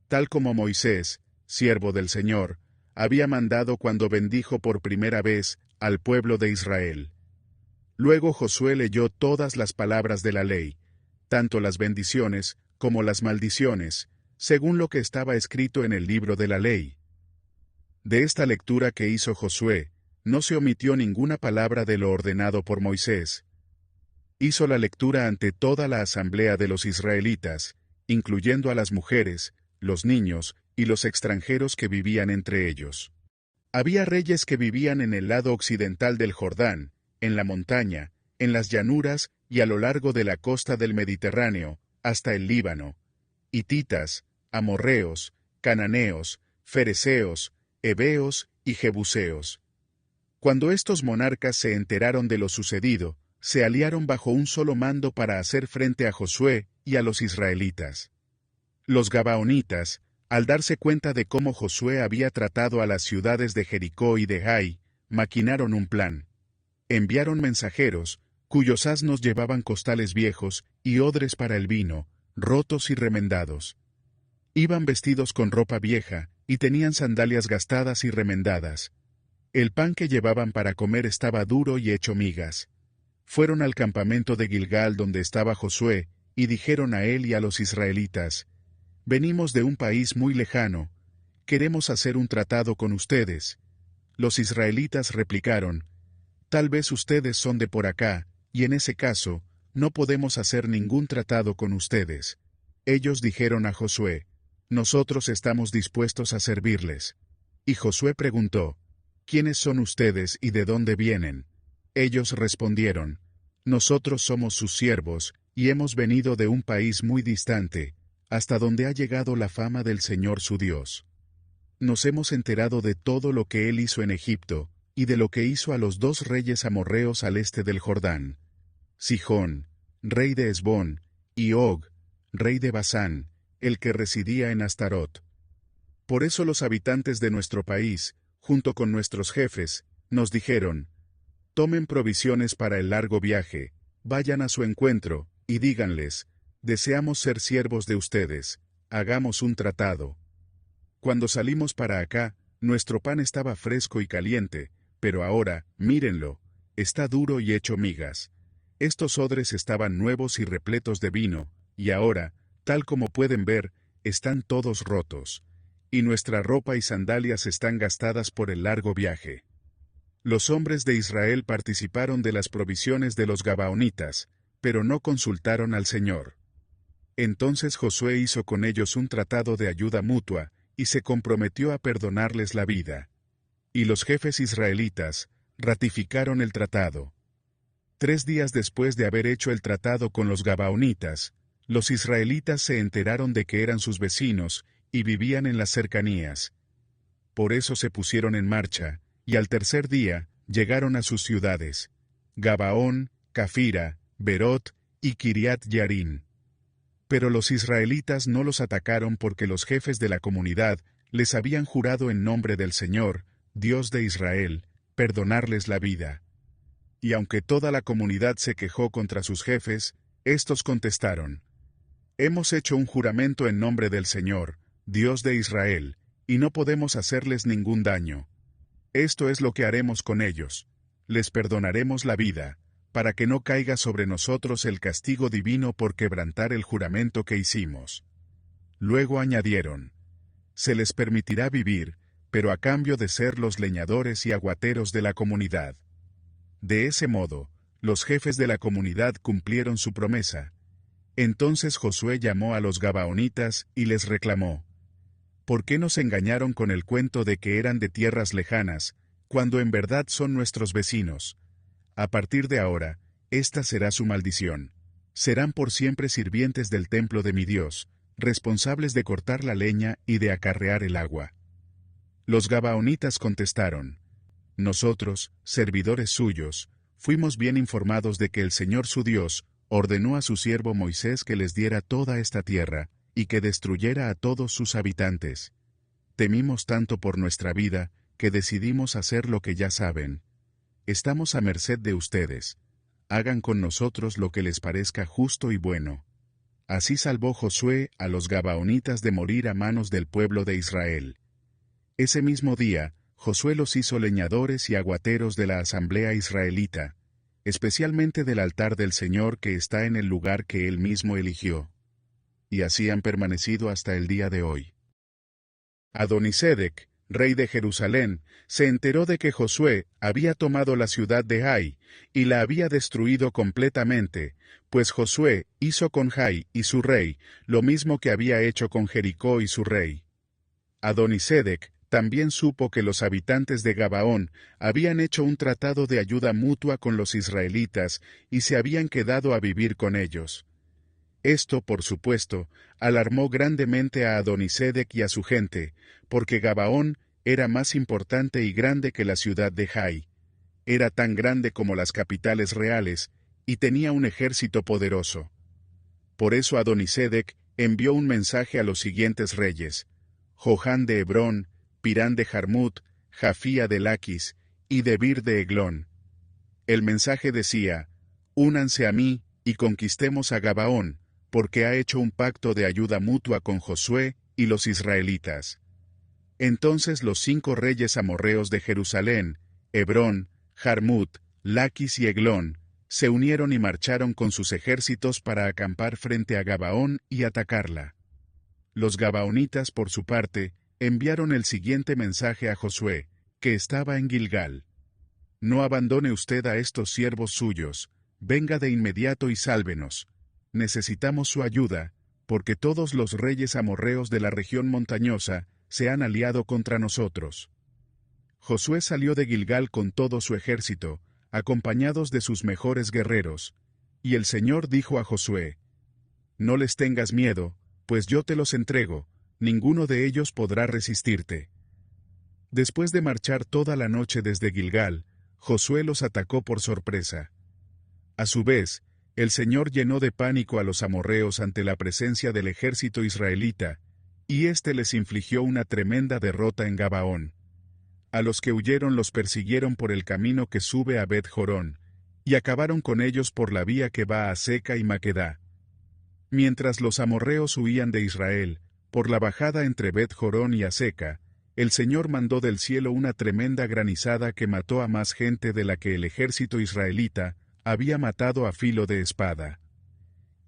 tal como Moisés, siervo del Señor, había mandado cuando bendijo por primera vez al pueblo de Israel. Luego Josué leyó todas las palabras de la ley, tanto las bendiciones como las maldiciones, según lo que estaba escrito en el libro de la ley. De esta lectura que hizo Josué, no se omitió ninguna palabra de lo ordenado por Moisés. Hizo la lectura ante toda la asamblea de los israelitas, incluyendo a las mujeres, los niños y los extranjeros que vivían entre ellos. Había reyes que vivían en el lado occidental del Jordán, en la montaña, en las llanuras y a lo largo de la costa del Mediterráneo, hasta el Líbano: hititas, amorreos, cananeos, fereceos, heveos y jebuseos. Cuando estos monarcas se enteraron de lo sucedido, se aliaron bajo un solo mando para hacer frente a Josué y a los israelitas. Los gabaonitas, al darse cuenta de cómo Josué había tratado a las ciudades de Jericó y de Jai, maquinaron un plan. Enviaron mensajeros, cuyos asnos llevaban costales viejos y odres para el vino, rotos y remendados. Iban vestidos con ropa vieja, y tenían sandalias gastadas y remendadas. El pan que llevaban para comer estaba duro y hecho migas. Fueron al campamento de Gilgal donde estaba Josué, y dijeron a él y a los israelitas: «Venimos de un país muy lejano. Queremos hacer un tratado con ustedes». Los israelitas replicaron: «Tal vez ustedes son de por acá, y en ese caso, no podemos hacer ningún tratado con ustedes». Ellos dijeron a Josué: «Nosotros estamos dispuestos a servirles». Y Josué preguntó: «¿Quiénes son ustedes y de dónde vienen?». Ellos respondieron: «Nosotros somos sus siervos, y hemos venido de un país muy distante, hasta donde ha llegado la fama del Señor su Dios. Nos hemos enterado de todo lo que Él hizo en Egipto, y de lo que hizo a los 2 reyes amorreos al este del Jordán: Sihón, rey de Hesbón, y Og, rey de Basán, el que residía en Astarot. Por eso los habitantes de nuestro país, junto con nuestros jefes, nos dijeron: tomen provisiones para el largo viaje, vayan a su encuentro, y díganles: deseamos ser siervos de ustedes, hagamos un tratado. Cuando salimos para acá, nuestro pan estaba fresco y caliente, pero ahora, mírenlo, está duro y hecho migas. Estos odres estaban nuevos y repletos de vino, y ahora, tal como pueden ver, están todos rotos. Y nuestra ropa y sandalias están gastadas por el largo viaje». Los hombres de Israel participaron de las provisiones de los gabaonitas, pero no consultaron al Señor. Entonces Josué hizo con ellos un tratado de ayuda mutua, y se comprometió a perdonarles la vida. Y los jefes israelitas ratificaron el tratado. 3 días después de haber hecho el tratado con los gabaonitas, los israelitas se enteraron de que eran sus vecinos, y vivían en las cercanías. Por eso se pusieron en marcha, y al tercer día, llegaron a sus ciudades: Gabaón, Cafira, Berot y Kiriat Yarín. Pero los israelitas no los atacaron porque los jefes de la comunidad les habían jurado en nombre del Señor, Dios de Israel, perdonarles la vida. Y aunque toda la comunidad se quejó contra sus jefes, estos contestaron: «Hemos hecho un juramento en nombre del Señor, Dios de Israel, y no podemos hacerles ningún daño. Esto es lo que haremos con ellos: les perdonaremos la vida, para que no caiga sobre nosotros el castigo divino por quebrantar el juramento que hicimos». Luego añadieron: «Se les permitirá vivir, pero a cambio de ser los leñadores y aguateros de la comunidad». De ese modo, los jefes de la comunidad cumplieron su promesa. Entonces Josué llamó a los gabaonitas y les reclamó: «¿Por qué nos engañaron con el cuento de que eran de tierras lejanas, cuando en verdad son nuestros vecinos? A partir de ahora, esta será su maldición. Serán por siempre sirvientes del templo de mi Dios, responsables de cortar la leña y de acarrear el agua». Los gabaonitas contestaron: «Nosotros, servidores suyos, fuimos bien informados de que el Señor su Dios ordenó a su siervo Moisés que les diera toda esta tierra, y que destruyera a todos sus habitantes. Temimos tanto por nuestra vida, que decidimos hacer lo que ya saben. Estamos a merced de ustedes. Hagan con nosotros lo que les parezca justo y bueno». Así salvó Josué a los gabaonitas de morir a manos del pueblo de Israel. Ese mismo día, Josué los hizo leñadores y aguateros de la asamblea israelita, especialmente del altar del Señor que está en el lugar que él mismo eligió. Y así han permanecido hasta el día de hoy. Adonisedec, rey de Jerusalén, se enteró de que Josué había tomado la ciudad de Hai, y la había destruido completamente, pues Josué hizo con Hai y su rey lo mismo que había hecho con Jericó y su rey. Adonisedec también supo que los habitantes de Gabaón habían hecho un tratado de ayuda mutua con los israelitas y se habían quedado a vivir con ellos. Esto, por supuesto, alarmó grandemente a Adonisedec y a su gente, porque Gabaón era más importante y grande que la ciudad de Hai. Era tan grande como las capitales reales, y tenía un ejército poderoso. Por eso Adonisedec envió un mensaje a los siguientes reyes: Johan de Hebrón, Pirán de Jarmut, Jafía de Laquis, y Debir de Eglón. El mensaje decía: «Únanse a mí, y conquistemos a Gabaón, porque ha hecho un pacto de ayuda mutua con Josué, y los israelitas. Entonces los 5 reyes amorreos de Jerusalén, Hebrón, Jarmut, Laquis y Eglón, se unieron y marcharon con sus ejércitos para acampar frente a Gabaón y atacarla. Los gabaonitas, por su parte, enviaron el siguiente mensaje a Josué, que estaba en Gilgal. No abandone usted a estos siervos suyos, venga de inmediato y sálvenos. Necesitamos su ayuda, porque todos los reyes amorreos de la región montañosa se han aliado contra nosotros. Josué salió de Gilgal con todo su ejército, acompañados de sus mejores guerreros, y el Señor dijo a Josué: No les tengas miedo, pues yo te los entrego, ninguno de ellos podrá resistirte. Después de marchar toda la noche desde Gilgal, Josué los atacó por sorpresa. A su vez, el Señor llenó de pánico a los amorreos ante la presencia del ejército israelita, y éste les infligió una tremenda derrota en Gabaón. A los que huyeron los persiguieron por el camino que sube a Bet-Jorón, y acabaron con ellos por la vía que va a Seca y Maquedá. Mientras los amorreos huían de Israel, por la bajada entre Bet-Jorón y Aseca, el Señor mandó del cielo una tremenda granizada que mató a más gente de la que el ejército israelita había matado a filo de espada.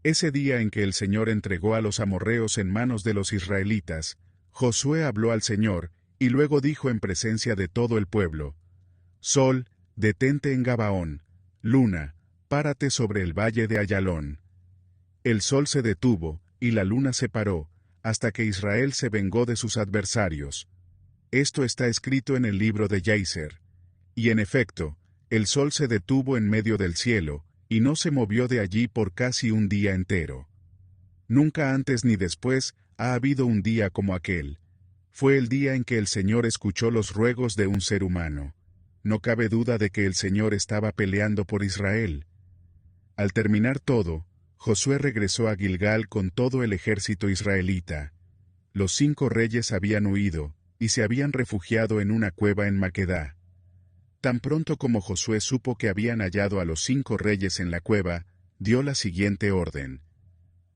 Ese día en que el Señor entregó a los amorreos en manos de los israelitas, Josué habló al Señor, y luego dijo en presencia de todo el pueblo: Sol, detente en Gabaón; luna, párate sobre el valle de Ayalón. El sol se detuvo, y la luna se paró, hasta que Israel se vengó de sus adversarios. Esto está escrito en el libro de Yaiser. Y en efecto, el sol se detuvo en medio del cielo, y no se movió de allí por casi un día entero. Nunca antes ni después ha habido un día como aquel. Fue el día en que el Señor escuchó los ruegos de un ser humano. No cabe duda de que el Señor estaba peleando por Israel. Al terminar todo, Josué regresó a Gilgal con todo el ejército israelita. Los 5 reyes habían huido, y se habían refugiado en una cueva en Maquedá. Tan pronto como Josué supo que habían hallado a los 5 reyes en la cueva, dio la siguiente orden: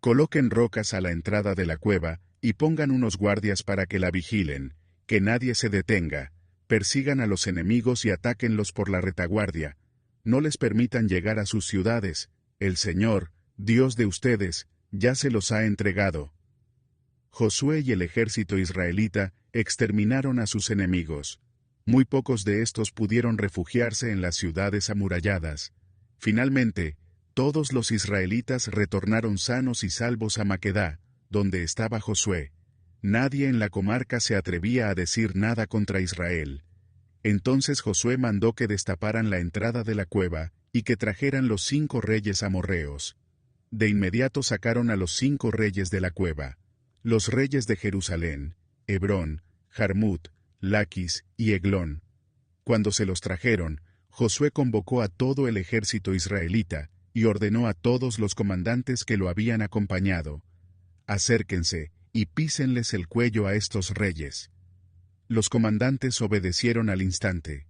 Coloquen rocas a la entrada de la cueva, y pongan unos guardias para que la vigilen, que nadie se detenga, persigan a los enemigos y atáquenlos por la retaguardia, no les permitan llegar a sus ciudades, el Señor, Dios de ustedes, ya se los ha entregado. Josué y el ejército israelita exterminaron a sus enemigos. Muy pocos de estos pudieron refugiarse en las ciudades amuralladas. Finalmente, todos los israelitas retornaron sanos y salvos a Maquedá, donde estaba Josué. Nadie en la comarca se atrevía a decir nada contra Israel. Entonces Josué mandó que destaparan la entrada de la cueva, y que trajeran los 5 reyes amorreos. De inmediato sacaron a los 5 reyes de la cueva: los reyes de Jerusalén, Hebrón, Jarmut, Laquis y Eglón. Cuando se los trajeron, Josué convocó a todo el ejército israelita, y ordenó a todos los comandantes que lo habían acompañado: acérquense, y písenles el cuello a estos reyes. Los comandantes obedecieron al instante.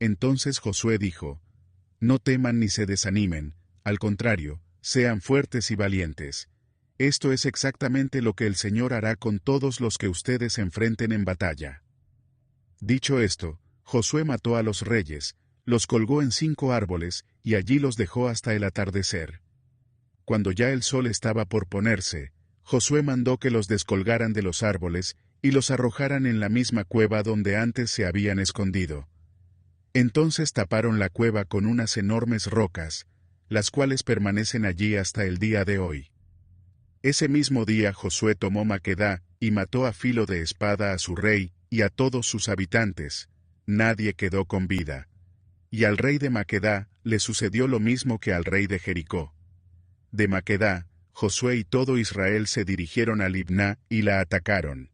Entonces Josué dijo: No teman ni se desanimen, al contrario, sean fuertes y valientes. Esto es exactamente lo que el Señor hará con todos los que ustedes enfrenten en batalla. Dicho esto, Josué mató a los reyes, los colgó en 5 árboles, y allí los dejó hasta el atardecer. Cuando ya el sol estaba por ponerse, Josué mandó que los descolgaran de los árboles, y los arrojaran en la misma cueva donde antes se habían escondido. Entonces taparon la cueva con unas enormes rocas, las cuales permanecen allí hasta el día de hoy. Ese mismo día Josué tomó Maquedá, y mató a filo de espada a su rey, y a todos sus habitantes. Nadie quedó con vida. Y al rey de Maquedá le sucedió lo mismo que al rey de Jericó. De Maquedá, Josué y todo Israel se dirigieron a Libná y la atacaron.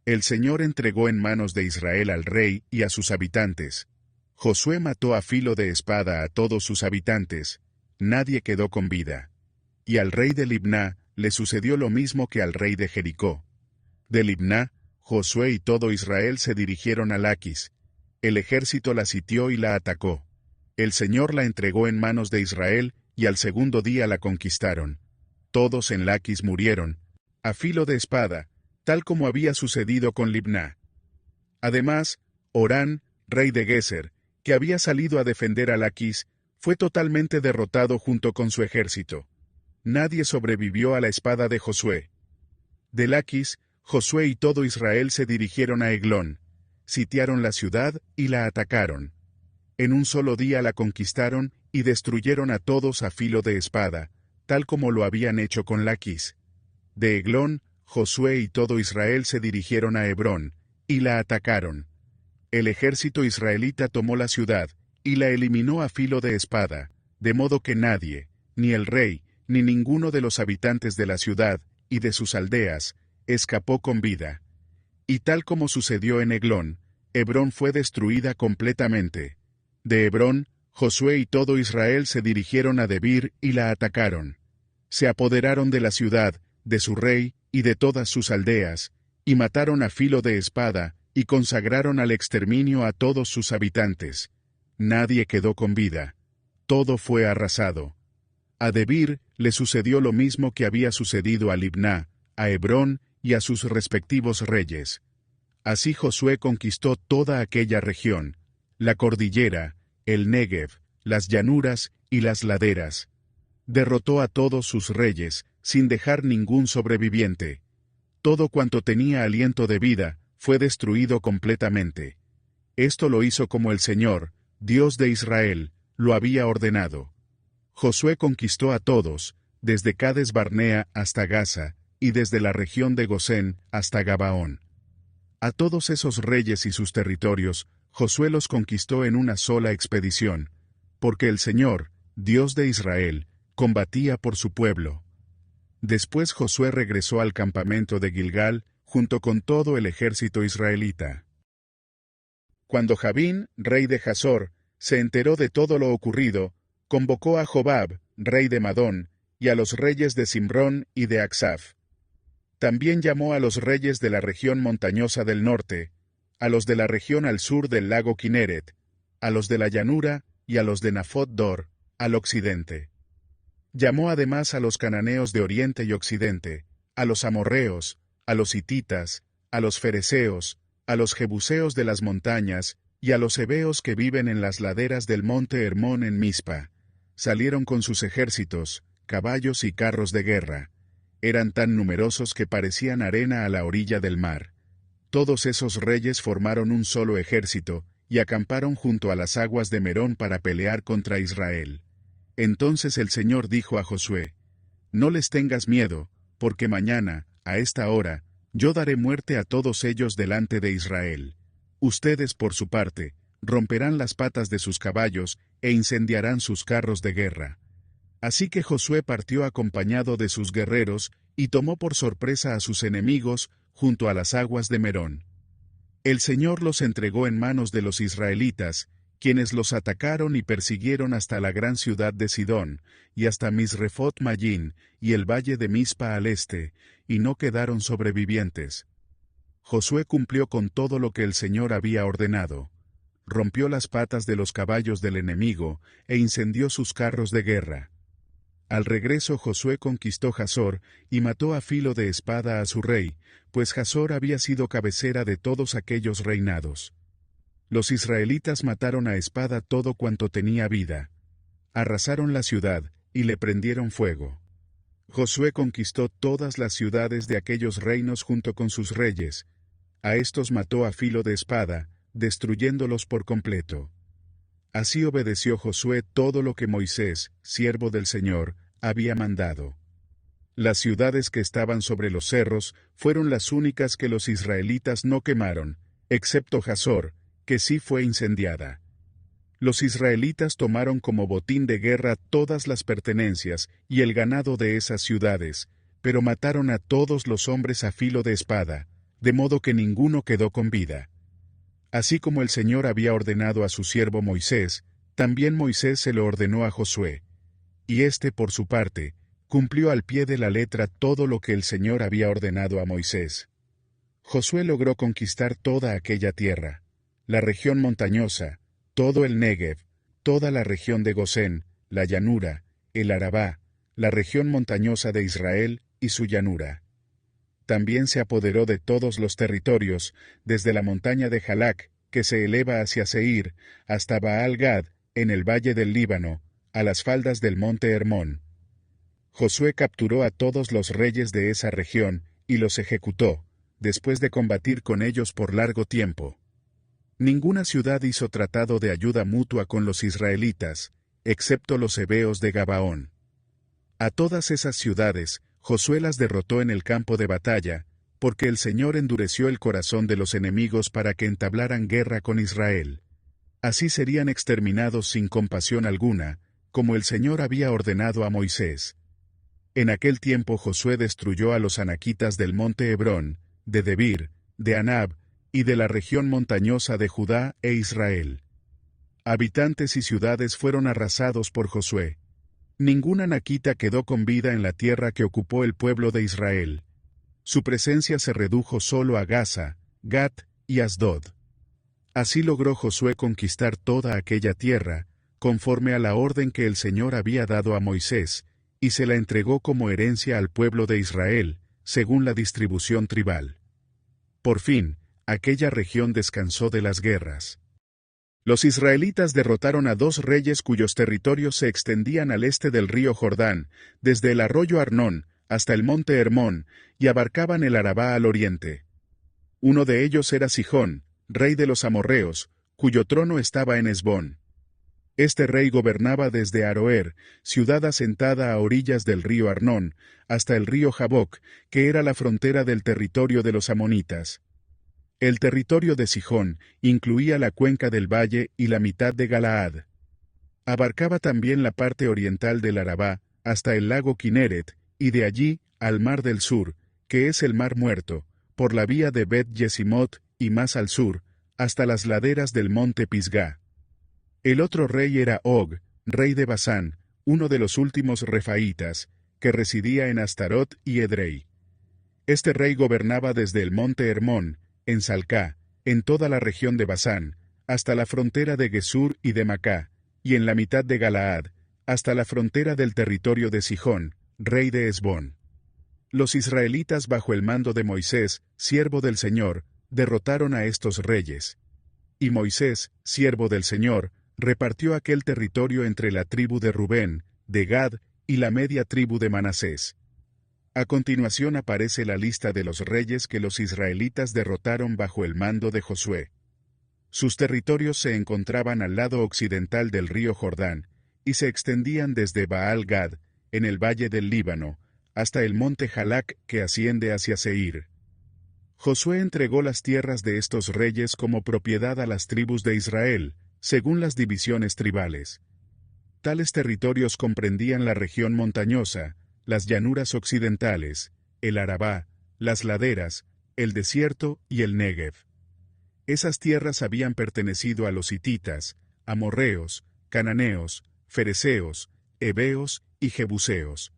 El Señor entregó en manos de Israel al rey y a sus habitantes. Josué mató a filo de espada a todos sus habitantes. Nadie quedó con vida. Y al rey de Libná le sucedió lo mismo que al rey de Jericó. De Libná, Josué y todo Israel se dirigieron a Laquis. El ejército la sitió y la atacó. El Señor la entregó en manos de Israel, y al segundo día la conquistaron. Todos en Laquis murieron, a filo de espada, tal como había sucedido con Libná. Además, Orán, rey de Geser, que había salido a defender a Laquis, fue totalmente derrotado junto con su ejército. Nadie sobrevivió a la espada de Josué. De Laquis, Josué y todo Israel se dirigieron a Eglón, sitiaron la ciudad y la atacaron. En un solo día la conquistaron y destruyeron a todos a filo de espada, tal como lo habían hecho con Laquis. De Eglón, Josué y todo Israel se dirigieron a Hebrón, y la atacaron. El ejército israelita tomó la ciudad, y la eliminó a filo de espada, de modo que nadie, ni el rey, ni ninguno de los habitantes de la ciudad, y de sus aldeas, escapó con vida. Y tal como sucedió en Eglón, Hebrón fue destruida completamente. De Hebrón, Josué y todo Israel se dirigieron a Debir y la atacaron. Se apoderaron de la ciudad, de su rey y de todas sus aldeas, y mataron a filo de espada, y consagraron al exterminio a todos sus habitantes. Nadie quedó con vida. Todo fue arrasado. A Debir le sucedió lo mismo que había sucedido a Libná, a Hebrón y a sus respectivos reyes. Así Josué conquistó toda aquella región, la cordillera, el Negev, las llanuras y las laderas. Derrotó a todos sus reyes, sin dejar ningún sobreviviente. Todo cuanto tenía aliento de vida, fue destruido completamente. Esto lo hizo como el Señor, Dios de Israel, lo había ordenado. Josué conquistó a todos, desde Cades Barnea hasta Gaza, y desde la región de Gosén hasta Gabaón. A todos esos reyes y sus territorios, Josué los conquistó en una sola expedición, porque el Señor, Dios de Israel, combatía por su pueblo. Después Josué regresó al campamento de Gilgal, junto con todo el ejército israelita. Cuando Jabín, rey de Hazor, se enteró de todo lo ocurrido, convocó a Jobab, rey de Madón, y a los reyes de Simrón y de Aksaf. También llamó a los reyes de la región montañosa del norte, a los de la región al sur del lago Kineret, a los de la llanura y a los de Nafot Dor, al occidente. Llamó además a los cananeos de oriente y occidente, a los amorreos, a los hititas, a los fereceos, a los jebuseos de las montañas, y a los heveos que viven en las laderas del monte Hermón en Mispa. Salieron con sus ejércitos, caballos y carros de guerra. Eran tan numerosos que parecían arena a la orilla del mar. Todos esos reyes formaron un solo ejército, y acamparon junto a las aguas de Merón para pelear contra Israel. Entonces el Señor dijo a Josué: No les tengas miedo, porque mañana, a esta hora, yo daré muerte a todos ellos delante de Israel. Ustedes, por su parte, romperán las patas de sus caballos e incendiarán sus carros de guerra. Así que Josué partió acompañado de sus guerreros y tomó por sorpresa a sus enemigos junto a las aguas de Merón. El Señor los entregó en manos de los israelitas, quienes los atacaron y persiguieron hasta la gran ciudad de Sidón, y hasta Misrefot Mayín, y el valle de Mispa al este, y no quedaron sobrevivientes. Josué cumplió con todo lo que el Señor había ordenado. Rompió las patas de los caballos del enemigo, e incendió sus carros de guerra. Al regreso Josué conquistó Hazor, y mató a filo de espada a su rey, pues Hazor había sido cabecera de todos aquellos reinados. Los israelitas mataron a espada todo cuanto tenía vida. Arrasaron la ciudad, y le prendieron fuego. Josué conquistó todas las ciudades de aquellos reinos junto con sus reyes. A estos mató a filo de espada, destruyéndolos por completo. Así obedeció Josué todo lo que Moisés, siervo del Señor, había mandado. Las ciudades que estaban sobre los cerros fueron las únicas que los israelitas no quemaron, excepto Hazor, que sí fue incendiada. Los israelitas tomaron como botín de guerra todas las pertenencias y el ganado de esas ciudades, pero mataron a todos los hombres a filo de espada, de modo que ninguno quedó con vida. Así como el Señor había ordenado a su siervo Moisés, también Moisés se lo ordenó a Josué. Y éste, por su parte, cumplió al pie de la letra todo lo que el Señor había ordenado a Moisés. Josué logró conquistar toda aquella tierra, la región montañosa, todo el Negev, toda la región de Gosén, la llanura, el Arabá, la región montañosa de Israel y su llanura. también se apoderó de todos los territorios, desde la montaña de Jalac, que se eleva hacia Seir, hasta Baal-Gad, en el valle del Líbano, a las faldas del monte Hermón. Josué capturó a todos los reyes de esa región, y los ejecutó, después de combatir con ellos por largo tiempo. Ninguna ciudad hizo tratado de ayuda mutua con los israelitas, excepto los heveos de Gabaón. A todas esas ciudades, Josué las derrotó en el campo de batalla, porque el Señor endureció el corazón de los enemigos para que entablaran guerra con Israel. Así serían exterminados sin compasión alguna, como el Señor había ordenado a Moisés. En aquel tiempo Josué destruyó a los anaquitas del monte Hebrón, de Debir, de Anab, y de la región montañosa de Judá e Israel. Habitantes y ciudades fueron arrasados por Josué. Ningún anaquita quedó con vida en la tierra que ocupó el pueblo de Israel. Su presencia se redujo solo a Gaza, Gat y Asdod. Así logró Josué conquistar toda aquella tierra, conforme a la orden que el Señor había dado a Moisés, y se la entregó como herencia al pueblo de Israel, según la distribución tribal. Por fin, aquella región descansó de las guerras. Los israelitas derrotaron a 2 reyes cuyos territorios se extendían al este del río Jordán, desde el arroyo Arnón hasta el monte Hermón, y abarcaban el Arabá al oriente. Uno de ellos era Sihón, rey de los amorreos, cuyo trono estaba en Hesbón. Este rey gobernaba desde Aroer, ciudad asentada a orillas del río Arnón, hasta el río Jaboc, que era la frontera del territorio de los amonitas. El territorio de Sihón incluía la cuenca del valle y la mitad de Galaad. Abarcaba también la parte oriental del Arabá, hasta el lago Kineret, y de allí al mar del sur, que es el mar Muerto, por la vía de Bet-Yesimot y más al sur, hasta las laderas del monte Pisgá. El otro rey era Og, rey de Basán, uno de los últimos refaítas, que residía en Astarot y Edrei. Este rey gobernaba desde el monte Hermón, en Salcá, en toda la región de Basán, hasta la frontera de Gesur y de Macá, y en la mitad de Galaad, hasta la frontera del territorio de Sihón, rey de Hesbón. Los israelitas bajo el mando de Moisés, siervo del Señor, derrotaron a estos reyes. Y Moisés, siervo del Señor, repartió aquel territorio entre la tribu de Rubén, de Gad y la media tribu de Manasés. A continuación aparece la lista de los reyes que los israelitas derrotaron bajo el mando de Josué. Sus territorios se encontraban al lado occidental del río Jordán, y se extendían desde Baal-Gad, en el valle del Líbano, hasta el monte Jalac que asciende hacia Seir. Josué entregó las tierras de estos reyes como propiedad a las tribus de Israel, según las divisiones tribales. Tales territorios comprendían la región montañosa, las llanuras occidentales, el Arabá, las laderas, el desierto y el Negev. Esas tierras habían pertenecido a los hititas, amorreos, cananeos, fereceos, heveos y jebuseos.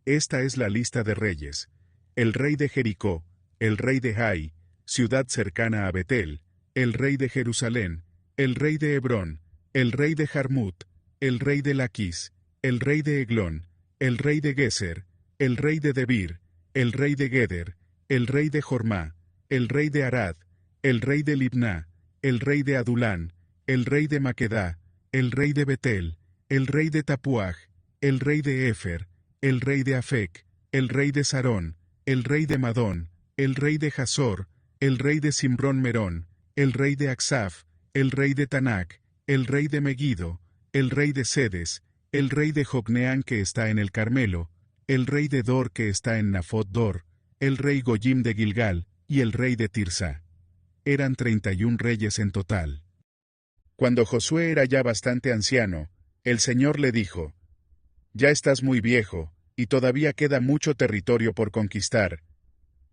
Esta es la lista de reyes: el rey de Jericó, el rey de Hai, ciudad cercana a Betel, el rey de Jerusalén, el rey de Hebrón, el rey de Jarmut, el rey de Laquis, el rey de Eglón, el rey de Geser, el rey de Debir, el rey de Geder, el rey de Jormá, el rey de Arad, el rey de Libná, el rey de Adulán, el rey de Maquedá, el rey de Betel, el rey de Tapuaj, el rey de Efer, el rey de Afec, el rey de Sarón, el rey de Madón, el rey de Jasor, el rey de Simrón Merón, el rey de Aksaf, el rey de Tanac, el rey de Megido, el rey de Sedes, el rey de Jocneán que está en el Carmelo, el rey de Dor que está en Nafot Dor, el rey Goyim de Gilgal, y el rey de Tirsa. Eran 31 reyes en total. Cuando Josué era ya bastante anciano, el Señor le dijo: «Ya estás muy viejo, y todavía queda mucho territorio por conquistar.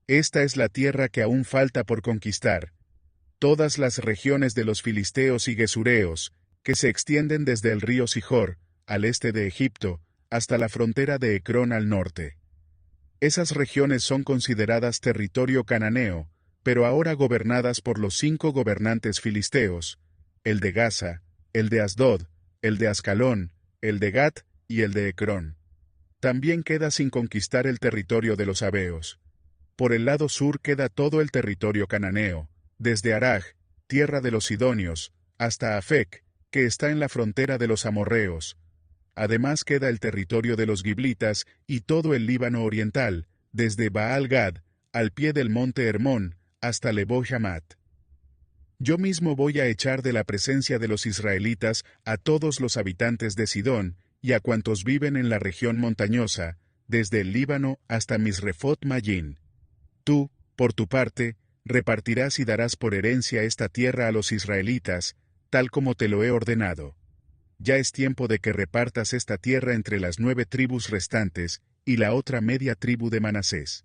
Esta es la tierra que aún falta por conquistar, todas las regiones de los filisteos y gesureos, que se extienden desde el río Sihor, al este de Egipto, hasta la frontera de Ecrón al norte. Esas regiones son consideradas territorio cananeo, pero ahora gobernadas por los 5 gobernantes filisteos, el de Gaza, el de Asdod, el de Ascalón, el de Gat y el de Ecrón. También queda sin conquistar el territorio de los Heveos. Por el lado sur queda todo el territorio cananeo, desde Araj, tierra de los sidonios, hasta Afec, que está en la frontera de los amorreos. Además queda el territorio de los giblitas y todo el Líbano oriental, desde Baal-Gad, al pie del monte Hermón, hasta Lebo Hamat. Yo mismo voy a echar de la presencia de los israelitas a todos los habitantes de Sidón, y a cuantos viven en la región montañosa, desde el Líbano hasta Misrefot Mayín. Tú, por tu parte, repartirás y darás por herencia esta tierra a los israelitas, tal como te lo he ordenado. Ya es tiempo de que repartas esta tierra entre las 9 tribus restantes, y la otra media tribu de Manasés.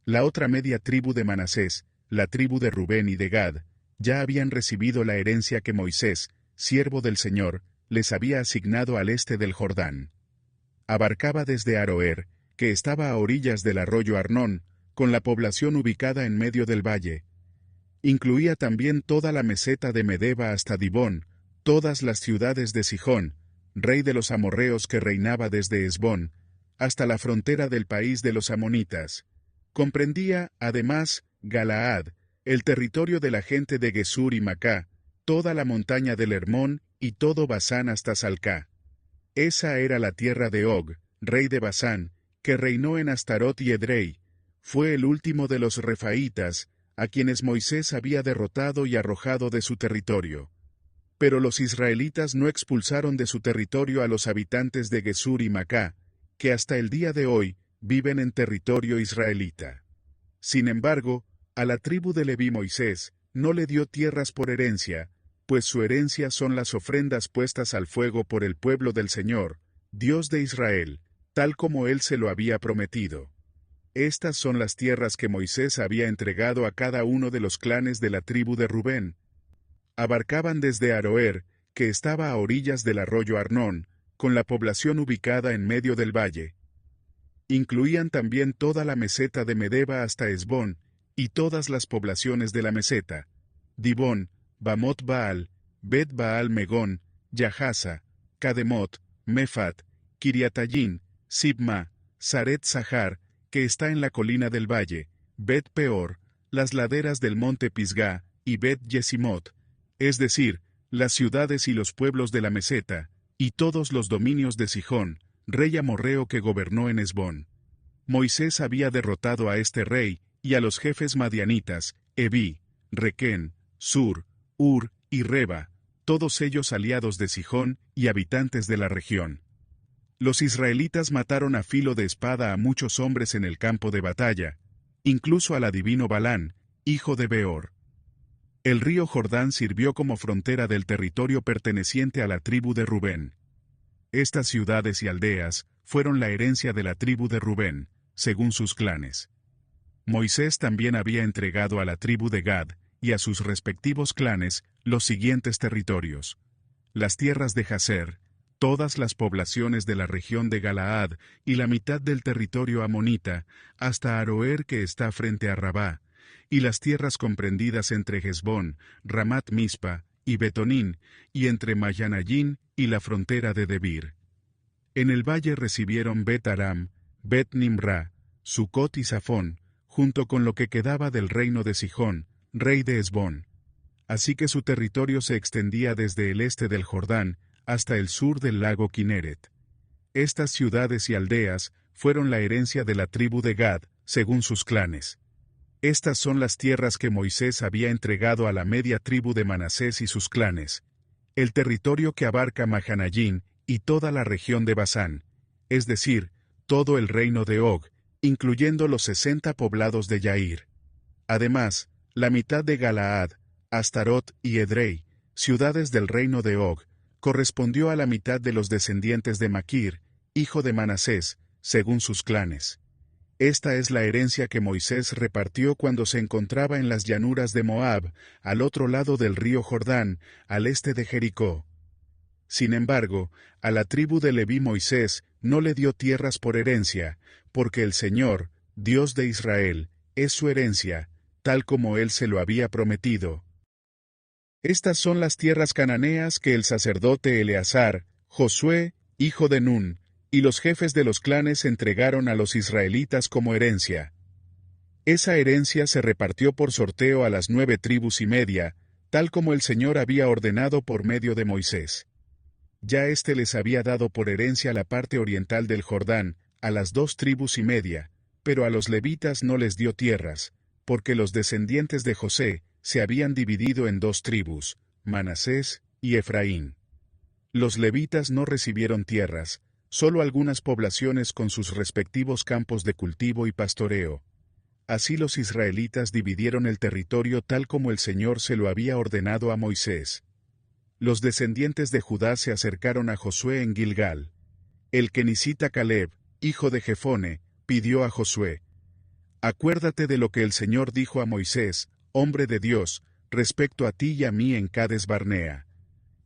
La otra media tribu de Manasés, la tribu de Rubén y de Gad, ya habían recibido la herencia que Moisés, siervo del Señor, les había asignado al este del Jordán. Abarcaba desde Aroer, que estaba a orillas del arroyo Arnón, con la población ubicada en medio del valle. Incluía también toda la meseta de Medeba hasta Dibón, todas las ciudades de Sihón, rey de los amorreos que reinaba desde Hesbón, hasta la frontera del país de los amonitas. Comprendía, además, Galaad, el territorio de la gente de Gesur y Macá, toda la montaña del Hermón y todo Basán hasta Salcá. Esa era la tierra de Og, rey de Basán, que reinó en Astarot y Edrei. Fue el último de los refaítas, a quienes Moisés había derrotado y arrojado de su territorio. Pero los israelitas no expulsaron de su territorio a los habitantes de Gesur y Macá, que hasta el día de hoy viven en territorio israelita. Sin embargo, a la tribu de Leví Moisés no le dio tierras por herencia, pues su herencia son las ofrendas puestas al fuego por el pueblo del Señor, Dios de Israel, tal como él se lo había prometido. Estas son las tierras que Moisés había entregado a cada uno de los clanes de la tribu de Rubén. Abarcaban desde Aroer, que estaba a orillas del arroyo Arnón, con la población ubicada en medio del valle. Incluían también toda la meseta de Medeba hasta Hesbón, y todas las poblaciones de la meseta, Dibón, Bamot Baal, Bet Baal Megón, Yahaza, Kademot, Mefat, Kiriatayín, Sibma, Saret Sahar, que está en la colina del valle, Bet Peor, las laderas del monte Pisgá, y Bet Yesimot, es decir, las ciudades y los pueblos de la meseta, y todos los dominios de Sihón, rey amorreo que gobernó en Hesbón. Moisés había derrotado a este rey, y a los jefes madianitas, Eví, Requén, Sur, Ur y Reba, todos ellos aliados de Sihón y habitantes de la región. Los israelitas mataron a filo de espada a muchos hombres en el campo de batalla, incluso al adivino Balán, hijo de Beor. El río Jordán sirvió como frontera del territorio perteneciente a la tribu de Rubén. Estas ciudades y aldeas fueron la herencia de la tribu de Rubén, según sus clanes. Moisés también había entregado a la tribu de Gad y a sus respectivos clanes los siguientes territorios: las tierras de Jazer, todas las poblaciones de la región de Galaad y la mitad del territorio amonita, hasta Aroer que está frente a Rabá, y las tierras comprendidas entre Hesbón, Ramat Mispa y Betonín, y entre Mayanayín y la frontera de Debir. En el valle recibieron Bet Aram, Bet Nimra, Sucot y Safón, junto con lo que quedaba del reino de Sihón, rey de Hesbón. Así que su territorio se extendía desde el este del Jordán hasta el sur del lago Kineret. Estas ciudades y aldeas fueron la herencia de la tribu de Gad, según sus clanes. Estas son las tierras que Moisés había entregado a la media tribu de Manasés y sus clanes, el territorio que abarca Mahanayín y toda la región de Basán, es decir, todo el reino de Og, incluyendo los 60 poblados de Yair. Además, la mitad de Galaad, Astarot y Edrei, ciudades del reino de Og, correspondió a la mitad de los descendientes de Maquir, hijo de Manasés, según sus clanes. Esta es la herencia que Moisés repartió cuando se encontraba en las llanuras de Moab, al otro lado del río Jordán, al este de Jericó. Sin embargo, a la tribu de Leví Moisés no le dio tierras por herencia, porque el Señor, Dios de Israel, es su herencia, tal como él se lo había prometido. Estas son las tierras cananeas que el sacerdote Eleazar, Josué, hijo de Nun, y los jefes de los clanes entregaron a los israelitas como herencia. Esa herencia se repartió por sorteo a las 9,5 tribus, tal como el Señor había ordenado por medio de Moisés. Ya éste les había dado por herencia la parte oriental del Jordán, a las 2,5 tribus, pero a los levitas no les dio tierras, porque los descendientes de José se habían dividido en 2 tribus, Manasés y Efraín. Los levitas no recibieron tierras, solo algunas poblaciones con sus respectivos campos de cultivo y pastoreo. Así los israelitas dividieron el territorio tal como el Señor se lo había ordenado a Moisés. Los descendientes de Judá se acercaron a Josué en Gilgal. El kenisita Caleb, hijo de Jefone, pidió a Josué: «Acuérdate de lo que el Señor dijo a Moisés, hombre de Dios, respecto a ti y a mí en Cades Barnea.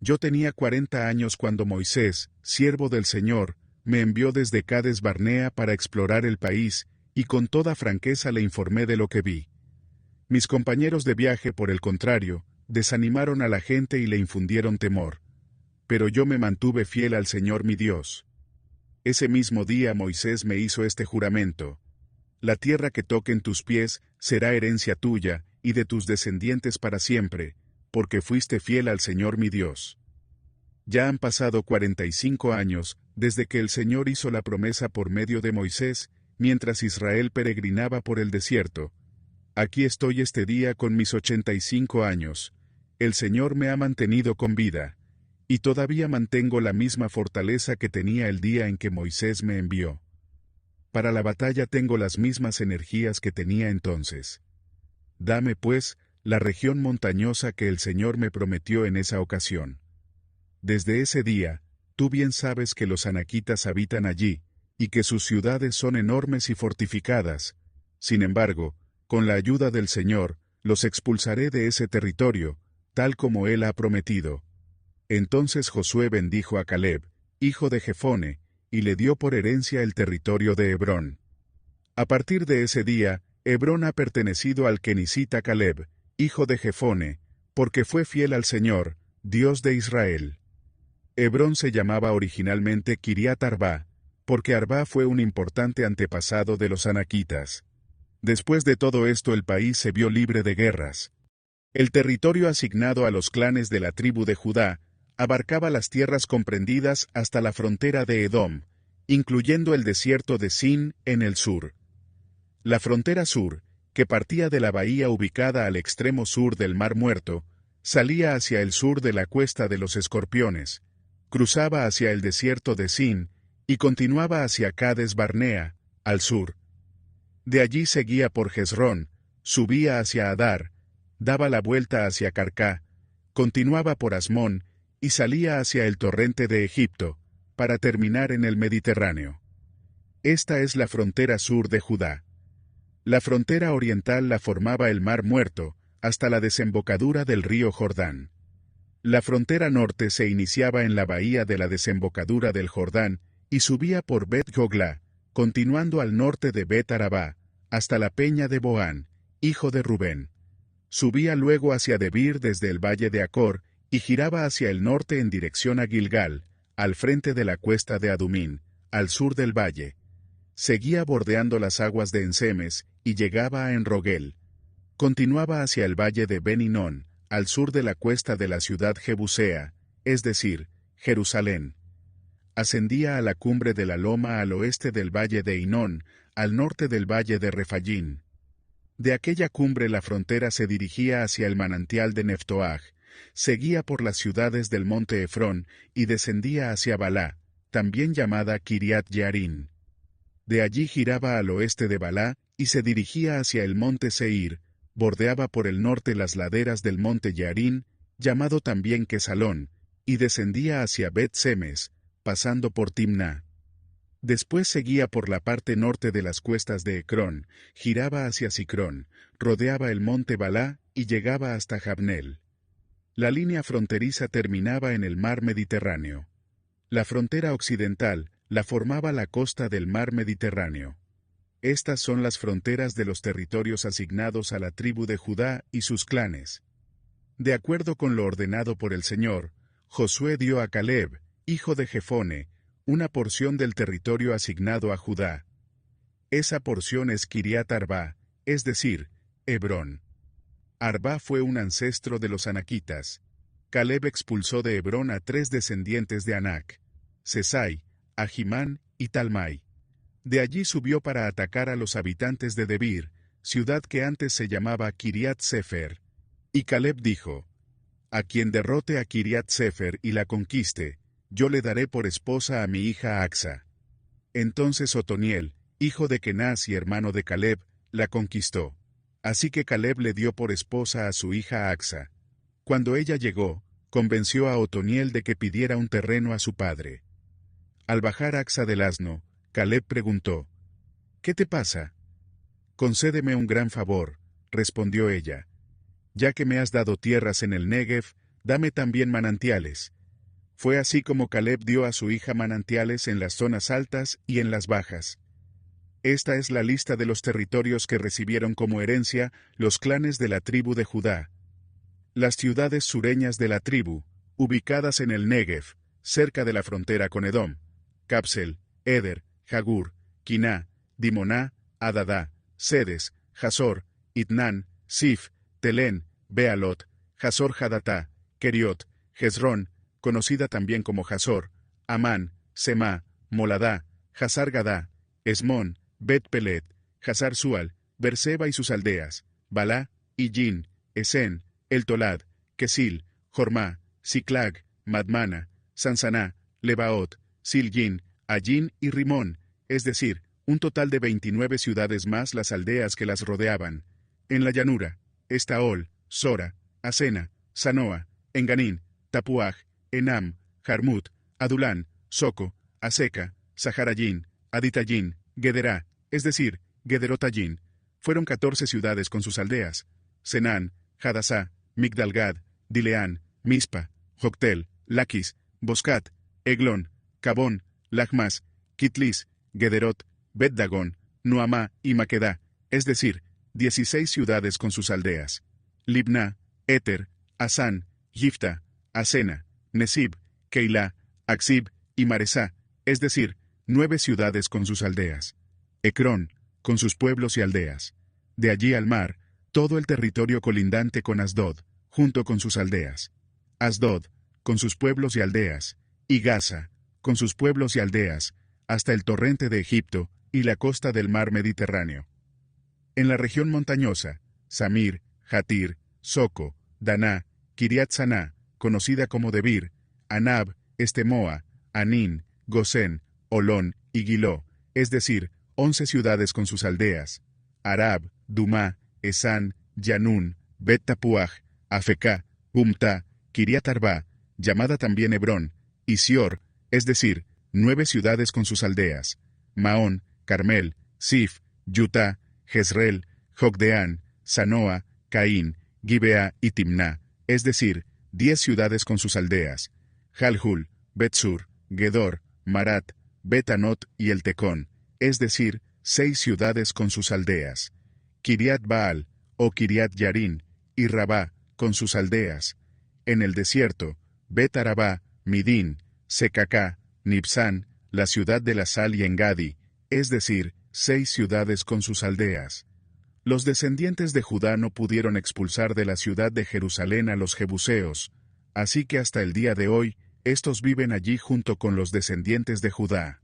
Yo tenía 40 años cuando Moisés, siervo del Señor, me envió desde Cades Barnea para explorar el país, y con toda franqueza le informé de lo que vi. Mis compañeros de viaje, por el contrario, desanimaron a la gente y le infundieron temor. Pero yo me mantuve fiel al Señor mi Dios. Ese mismo día Moisés me hizo este juramento: la tierra que toquen tus pies será herencia tuya y de tus descendientes para siempre, porque fuiste fiel al Señor mi Dios». Ya han pasado 45 años desde que el Señor hizo la promesa por medio de Moisés, mientras Israel peregrinaba por el desierto. Aquí estoy este día con mis 85 años. El Señor me ha mantenido con vida, y todavía mantengo la misma fortaleza que tenía el día en que Moisés me envió. Para la batalla tengo las mismas energías que tenía entonces. Dame, pues, la región montañosa que el Señor me prometió en esa ocasión. Desde ese día, tú bien sabes que los anaquitas habitan allí, y que sus ciudades son enormes y fortificadas. Sin embargo, con la ayuda del Señor, los expulsaré de ese territorio, tal como Él ha prometido». Entonces Josué bendijo a Caleb, hijo de Jefone, y le dio por herencia el territorio de Hebrón. A partir de ese día, Hebrón ha pertenecido al kenisita Caleb, hijo de Jefone, porque fue fiel al Señor, Dios de Israel. Hebrón se llamaba originalmente Kiriat Arba, porque Arba fue un importante antepasado de los anaquitas. Después de todo esto el país se vio libre de guerras. El territorio asignado a los clanes de la tribu de Judá abarcaba las tierras comprendidas hasta la frontera de Edom, incluyendo el desierto de Sin en el sur. La frontera sur, que partía de la bahía ubicada al extremo sur del Mar Muerto, salía hacia el sur de la Cuesta de los Escorpiones, cruzaba hacia el desierto de Sin y continuaba hacia Cades Barnea, al sur. De allí seguía por Jezrón, subía hacia Adar, daba la vuelta hacia Carcá, continuaba por Asmón y salía hacia el torrente de Egipto, para terminar en el Mediterráneo. Esta es la frontera sur de Judá. La frontera oriental la formaba el Mar Muerto, hasta la desembocadura del río Jordán. La frontera norte se iniciaba en la bahía de la desembocadura del Jordán y subía por Bet-Joglá, continuando al norte de Bet-Arabá, hasta la peña de Boán, hijo de Rubén. Subía luego hacia Debir desde el valle de Acor y giraba hacia el norte en dirección a Gilgal, al frente de la cuesta de Adumín, al sur del valle. Seguía bordeando las aguas de Ensemes y llegaba a Enrogel. Continuaba hacia el valle de Ben-Hinón, al sur de la cuesta de la ciudad Jebusea, es decir, Jerusalén. Ascendía a la cumbre de la loma al oeste del valle de Hinón, al norte del valle de Refayín. De aquella cumbre la frontera se dirigía hacia el manantial de Neftoaj, seguía por las ciudades del monte Efrón y descendía hacia Balá, también llamada Kiriat Yearín. De allí giraba al oeste de Balá y se dirigía hacia el monte Seir, bordeaba por el norte las laderas del monte Yearín, llamado también Quesalón, y descendía hacia Bet-Semes, pasando por Timná. Después seguía por la parte norte de las cuestas de Ecrón, giraba hacia Sicrón, rodeaba el monte Balá y llegaba hasta Jabneel. La línea fronteriza terminaba en el mar Mediterráneo. La frontera occidental la formaba la costa del mar Mediterráneo. Estas son las fronteras de los territorios asignados a la tribu de Judá y sus clanes. De acuerdo con lo ordenado por el Señor, Josué dio a Caleb, hijo de Jefone, una porción del territorio asignado a Judá. Esa porción es Kiriat Arba, es decir, Hebrón. Arba fue un ancestro de los anaquitas. Caleb expulsó de Hebrón a 3 descendientes de Anac: Sesai, Ahimán y Talmai. De allí subió para atacar a los habitantes de Debir, ciudad que antes se llamaba Kiriat Sefer. Y Caleb dijo: a quien derrote a Kiriat Sefer y la conquiste, yo le daré por esposa a mi hija Axa. Entonces Otoniel, hijo de Kenaz y hermano de Caleb, la conquistó. Así que Caleb le dio por esposa a su hija Axa. Cuando ella llegó, convenció a Otoniel de que pidiera un terreno a su padre. Al bajar Axa del asno, Caleb preguntó: ¿qué te pasa? Concédeme un gran favor, respondió ella. Ya que me has dado tierras en el Negev, dame también manantiales. Fue así como Caleb dio a su hija manantiales en las zonas altas y en las bajas. Esta es la lista de los territorios que recibieron como herencia los clanes de la tribu de Judá. Las ciudades sureñas de la tribu, ubicadas en el Negev, cerca de la frontera con Edom: Capsel, Eder, Jagur, Quiná, Dimoná, Adadá, Sedes, Jasor, Itnán, Sif, Telén, Bealot, Jasor Hadatá, Keriot, Jezrón, conocida también como Jasor, Amán, Semá, Moladá, Hasar Gadá, Esmón, Bet Pelet, Hasar Sual, Berseba y sus aldeas, Balá, Ijin, Esen, El Tolad, Kesil, Jormá, Siclag, Madmana, Sansaná, Lebaot, Silgin, Allín y Rimón, es decir, un total de 29 ciudades más las aldeas que las rodeaban. En la llanura, Estaol, Sora, Asena, Sanoa, Enganín, Tapuaj, Enam, Jarmut, Adulán, Soco, Aseca, Saharayín, Aditayín, Gederá, es decir, Gederotayín. Fueron 14 ciudades con sus aldeas: Senán, Hadasá, Migdalgad, Dileán, Mispa, Joctel, Laquis, Boscat, Eglón, Cabón, Lachmas, Kitlis, Gederot, Bet-Dagón, Nuamá y Maquedá, es decir, 16 ciudades con sus aldeas: Libná, Éter, Asán, Gifta, Asena, Nesib, Keilah, Aksib y Maresá, es decir, 9 ciudades con sus aldeas. Ecrón, con sus pueblos y aldeas. De allí al mar, todo el territorio colindante con Asdod, junto con sus aldeas. Asdod, con sus pueblos y aldeas, y Gaza, con sus pueblos y aldeas, hasta el torrente de Egipto y la costa del mar Mediterráneo. En la región montañosa, Samir, Jatir, Soco, Daná, Kiriat Saná, conocida como Debir, Anab, Estemoa, Anín, Gosén, Olón y Giló, es decir, 11 ciudades con sus aldeas: Arab, Dumá, Esán, Yanún, Bet Tapuaj, Afecá, Humtá, Kiriat Arbá, llamada también Hebrón, y Sior, es decir, 9 ciudades con sus aldeas: Maón, Carmel, Sif, Yutá, Jezreel, Jocdeán, Sanoa, Caín, Gibea y Timná, es decir, 10 ciudades con sus aldeas: Jalhul, Betsur, Gedor, Marat, Betanot y El Tecón, es decir, 6 ciudades con sus aldeas: Kiriat Baal, o Kiriat Yarín, y Rabá, con sus aldeas. En el desierto, Bet Arabá, Midín, Secacá, Nibsán, la ciudad de la sal y Engadi, es decir, 6 ciudades con sus aldeas. Los descendientes de Judá no pudieron expulsar de la ciudad de Jerusalén a los jebuseos, así que hasta el día de hoy, estos viven allí junto con los descendientes de Judá.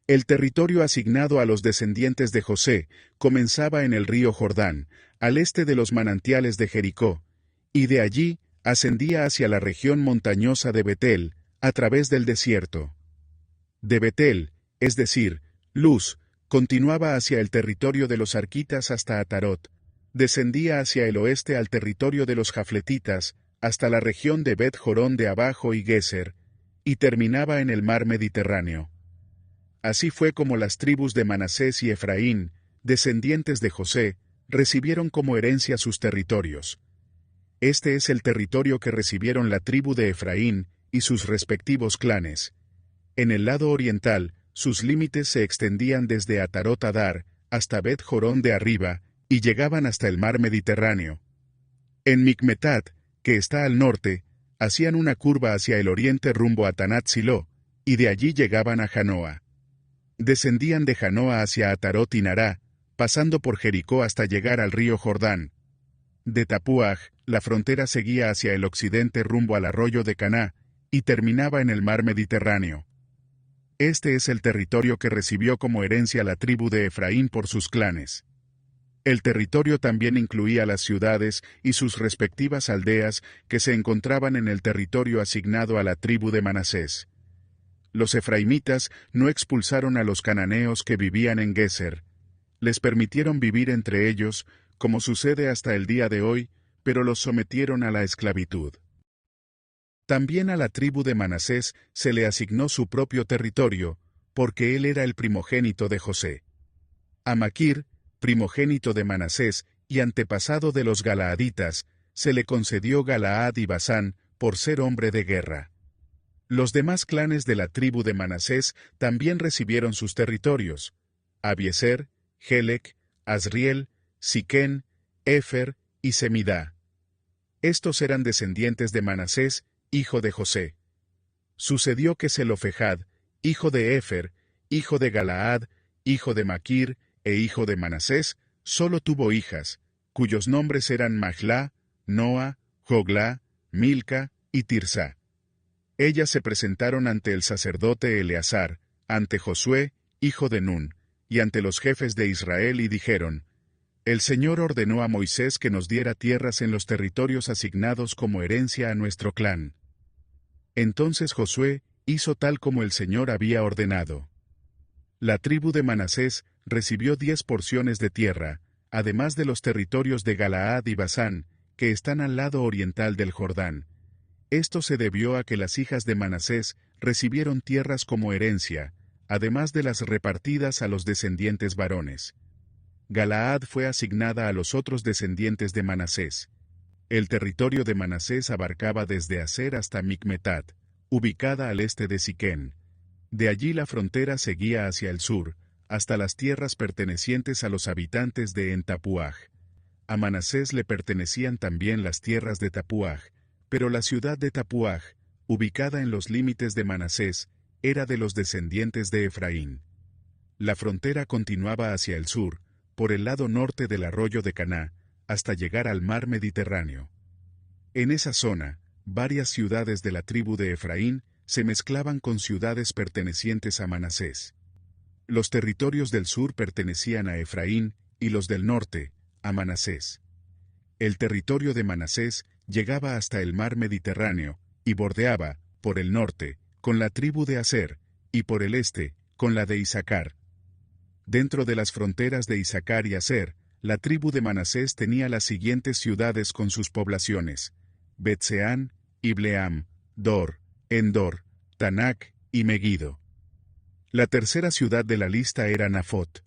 El territorio asignado a los descendientes de José comenzaba en el río Jordán, al este de los manantiales de Jericó, y de allí ascendía hacia la región montañosa de Betel, a través del desierto. De Betel, es decir, Luz, continuaba hacia el territorio de los arquitas hasta Atarot, descendía hacia el oeste al territorio de los jafletitas, hasta la región de Bet-Jorón de abajo y Geser, y terminaba en el mar Mediterráneo. Así fue como las tribus de Manasés y Efraín, descendientes de José, recibieron como herencia sus territorios. Este es el territorio que recibieron la tribu de Efraín y sus respectivos clanes. En el lado oriental, sus límites se extendían desde Atarot Adar hasta Bet-Jorón de arriba y llegaban hasta el mar Mediterráneo. En Micmetat, que está al norte, hacían una curva hacia el oriente rumbo a Tanat Siló, y de allí llegaban a Janoa. Descendían de Janoa hacia Atarot y Nará, pasando por Jericó hasta llegar al río Jordán. De Tapuaj, la frontera seguía hacia el occidente rumbo al arroyo de Caná, y terminaba en el mar Mediterráneo. Este es el territorio que recibió como herencia la tribu de Efraín por sus clanes. El territorio también incluía las ciudades y sus respectivas aldeas que se encontraban en el territorio asignado a la tribu de Manasés. Los efraimitas no expulsaron a los cananeos que vivían en Geser. Les permitieron vivir entre ellos, como sucede hasta el día de hoy, pero los sometieron a la esclavitud. También a la tribu de Manasés se le asignó su propio territorio, porque él era el primogénito de José. A Maquir, primogénito de Manasés y antepasado de los galaaditas, se le concedió Galaad y Basán por ser hombre de guerra. Los demás clanes de la tribu de Manasés también recibieron sus territorios: Abieser, Helec, Asriel, Siquén, Éfer y Semidá. Estos eran descendientes de Manasés, hijo de José. Sucedió que Zelofejad, hijo de Éfer, hijo de Galaad, hijo de Maquir e hijo de Manasés, solo tuvo hijas, cuyos nombres eran Mahlá, Noa, Joglá, Milca y Tirsá. Ellas se presentaron ante el sacerdote Eleazar, ante Josué, hijo de Nun, y ante los jefes de Israel y dijeron: El Señor ordenó a Moisés que nos diera tierras en los territorios asignados como herencia a nuestro clan. Entonces Josué hizo tal como el Señor había ordenado. La tribu de Manasés recibió 10 porciones de tierra, además de los territorios de Galaad y Basán, que están al lado oriental del Jordán. Esto se debió a que las hijas de Manasés recibieron tierras como herencia, además de las repartidas a los descendientes varones. Galaad fue asignada a los otros descendientes de Manasés. El territorio de Manasés abarcaba desde Aser hasta Micmetat, ubicada al este de Siquén. De allí la frontera seguía hacia el sur, hasta las tierras pertenecientes a los habitantes de En-Tapuaj. A Manasés le pertenecían también las tierras de Tapuaj, pero la ciudad de Tapuaj, ubicada en los límites de Manasés, era de los descendientes de Efraín. La frontera continuaba hacia el sur, por el lado norte del arroyo de Caná, hasta llegar al mar Mediterráneo. En esa zona, varias ciudades de la tribu de Efraín se mezclaban con ciudades pertenecientes a Manasés. Los territorios del sur pertenecían a Efraín y los del norte, a Manasés. El territorio de Manasés llegaba hasta el mar Mediterráneo y bordeaba, por el norte, con la tribu de Aser, y por el este, con la de Isacar. Dentro de las fronteras de Isacar y Aser, la tribu de Manasés tenía las siguientes ciudades con sus poblaciones: Betseán, Ibleam, Dor, Endor, Tanak y Megido. La tercera ciudad de la lista era Nafot.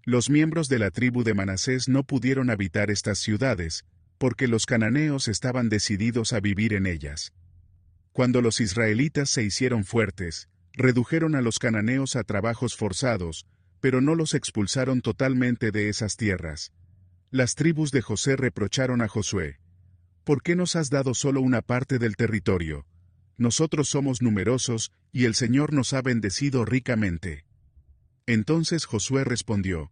Los miembros de la tribu de Manasés no pudieron habitar estas ciudades, porque los cananeos estaban decididos a vivir en ellas. Cuando los israelitas se hicieron fuertes, redujeron a los cananeos a trabajos forzados, pero no los expulsaron totalmente de esas tierras. Las tribus de José reprocharon a Josué: ¿Por qué nos has dado solo una parte del territorio? Nosotros somos numerosos, y el Señor nos ha bendecido ricamente. Entonces Josué respondió: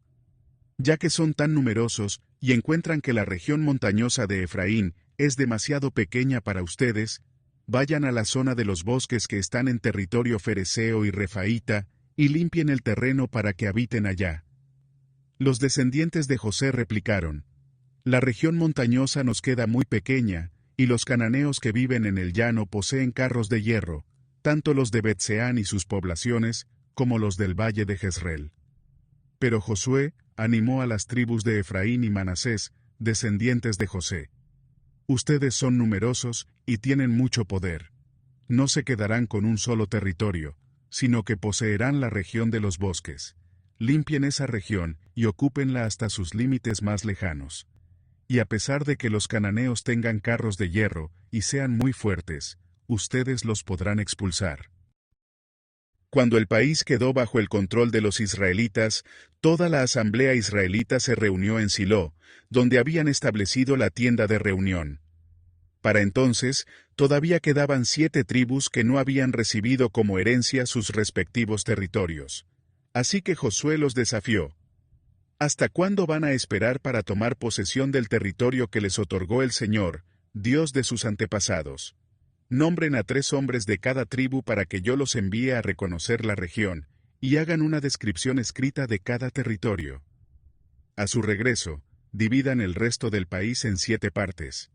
Ya que son tan numerosos, y encuentran que la región montañosa de Efraín es demasiado pequeña para ustedes, vayan a la zona de los bosques que están en territorio fereceo y refaíta, y limpien el terreno para que habiten allá. Los descendientes de José replicaron: La región montañosa nos queda muy pequeña, y los cananeos que viven en el llano poseen carros de hierro, tanto los de Betseán y sus poblaciones, como los del valle de Jezreel. Pero Josué animó a las tribus de Efraín y Manasés, descendientes de José: Ustedes son numerosos y tienen mucho poder. No se quedarán con un solo territorio, sino que poseerán la región de los bosques. Limpien esa región y ocúpenla hasta sus límites más lejanos. Y a pesar de que los cananeos tengan carros de hierro y sean muy fuertes, ustedes los podrán expulsar. Cuando el país quedó bajo el control de los israelitas, toda la asamblea israelita se reunió en Silo, donde habían establecido la tienda de reunión. Para entonces, todavía quedaban 7 tribus que no habían recibido como herencia sus respectivos territorios. Así que Josué los desafió: ¿Hasta cuándo van a esperar para tomar posesión del territorio que les otorgó el Señor, Dios de sus antepasados? Nombren a 3 hombres de cada tribu para que yo los envíe a reconocer la región, y hagan una descripción escrita de cada territorio. A su regreso, dividan el resto del país en 7 partes.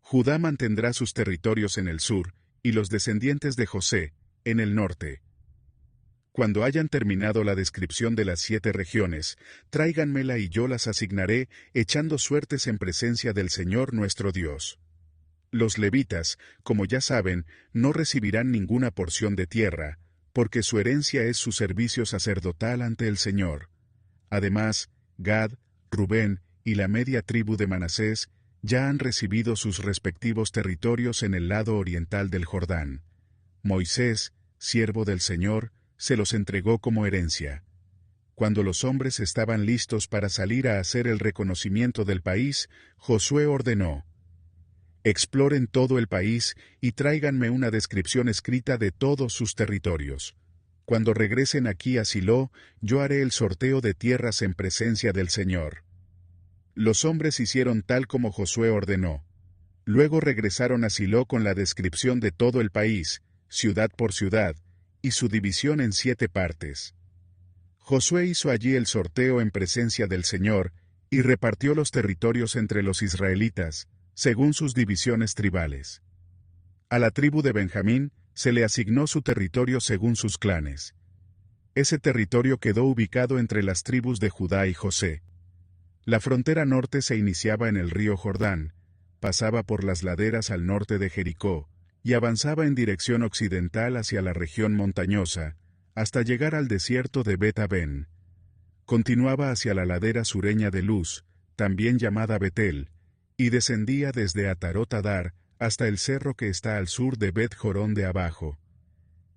Judá mantendrá sus territorios en el sur, y los descendientes de José, en el norte. Cuando hayan terminado la descripción de las 7 regiones, tráiganmela y yo las asignaré, echando suertes en presencia del Señor nuestro Dios. Los levitas, como ya saben, no recibirán ninguna porción de tierra, porque su herencia es su servicio sacerdotal ante el Señor. Además, Gad, Rubén y la media tribu de Manasés ya han recibido sus respectivos territorios en el lado oriental del Jordán. Moisés, siervo del Señor, se los entregó como herencia. Cuando los hombres estaban listos para salir a hacer el reconocimiento del país, Josué ordenó: exploren todo el país y tráiganme una descripción escrita de todos sus territorios. Cuando regresen aquí a Silo, yo haré el sorteo de tierras en presencia del Señor. Los hombres hicieron tal como Josué ordenó. Luego regresaron a Silo con la descripción de todo el país, ciudad por ciudad, y su división en 7 partes. Josué hizo allí el sorteo en presencia del Señor, y repartió los territorios entre los israelitas, según sus divisiones tribales. A la tribu de Benjamín se le asignó su territorio según sus clanes. Ese territorio quedó ubicado entre las tribus de Judá y José. La frontera norte se iniciaba en el río Jordán, pasaba por las laderas al norte de Jericó, y avanzaba en dirección occidental hacia la región montañosa, hasta llegar al desierto de Bet-Aven. Continuaba hacia la ladera sureña de Luz, también llamada Betel, y descendía desde Atarot Adar hasta el cerro que está al sur de Bet-Jorón de abajo.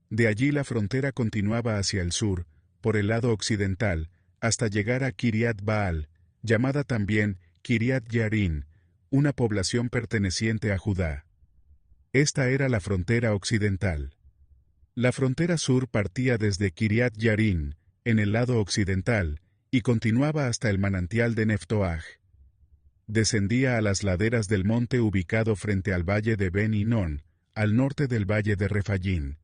De allí la frontera continuaba hacia el sur, por el lado occidental, hasta llegar a Kiriat Baal, llamada también Kiriat Yarín, una población perteneciente a Judá. Esta era la frontera occidental. La frontera sur partía desde Kiriat Yarín, en el lado occidental, y continuaba hasta el manantial de Neftoaj. Descendía a las laderas del monte ubicado frente al valle de Ben Hinón, al norte del valle de Refayín.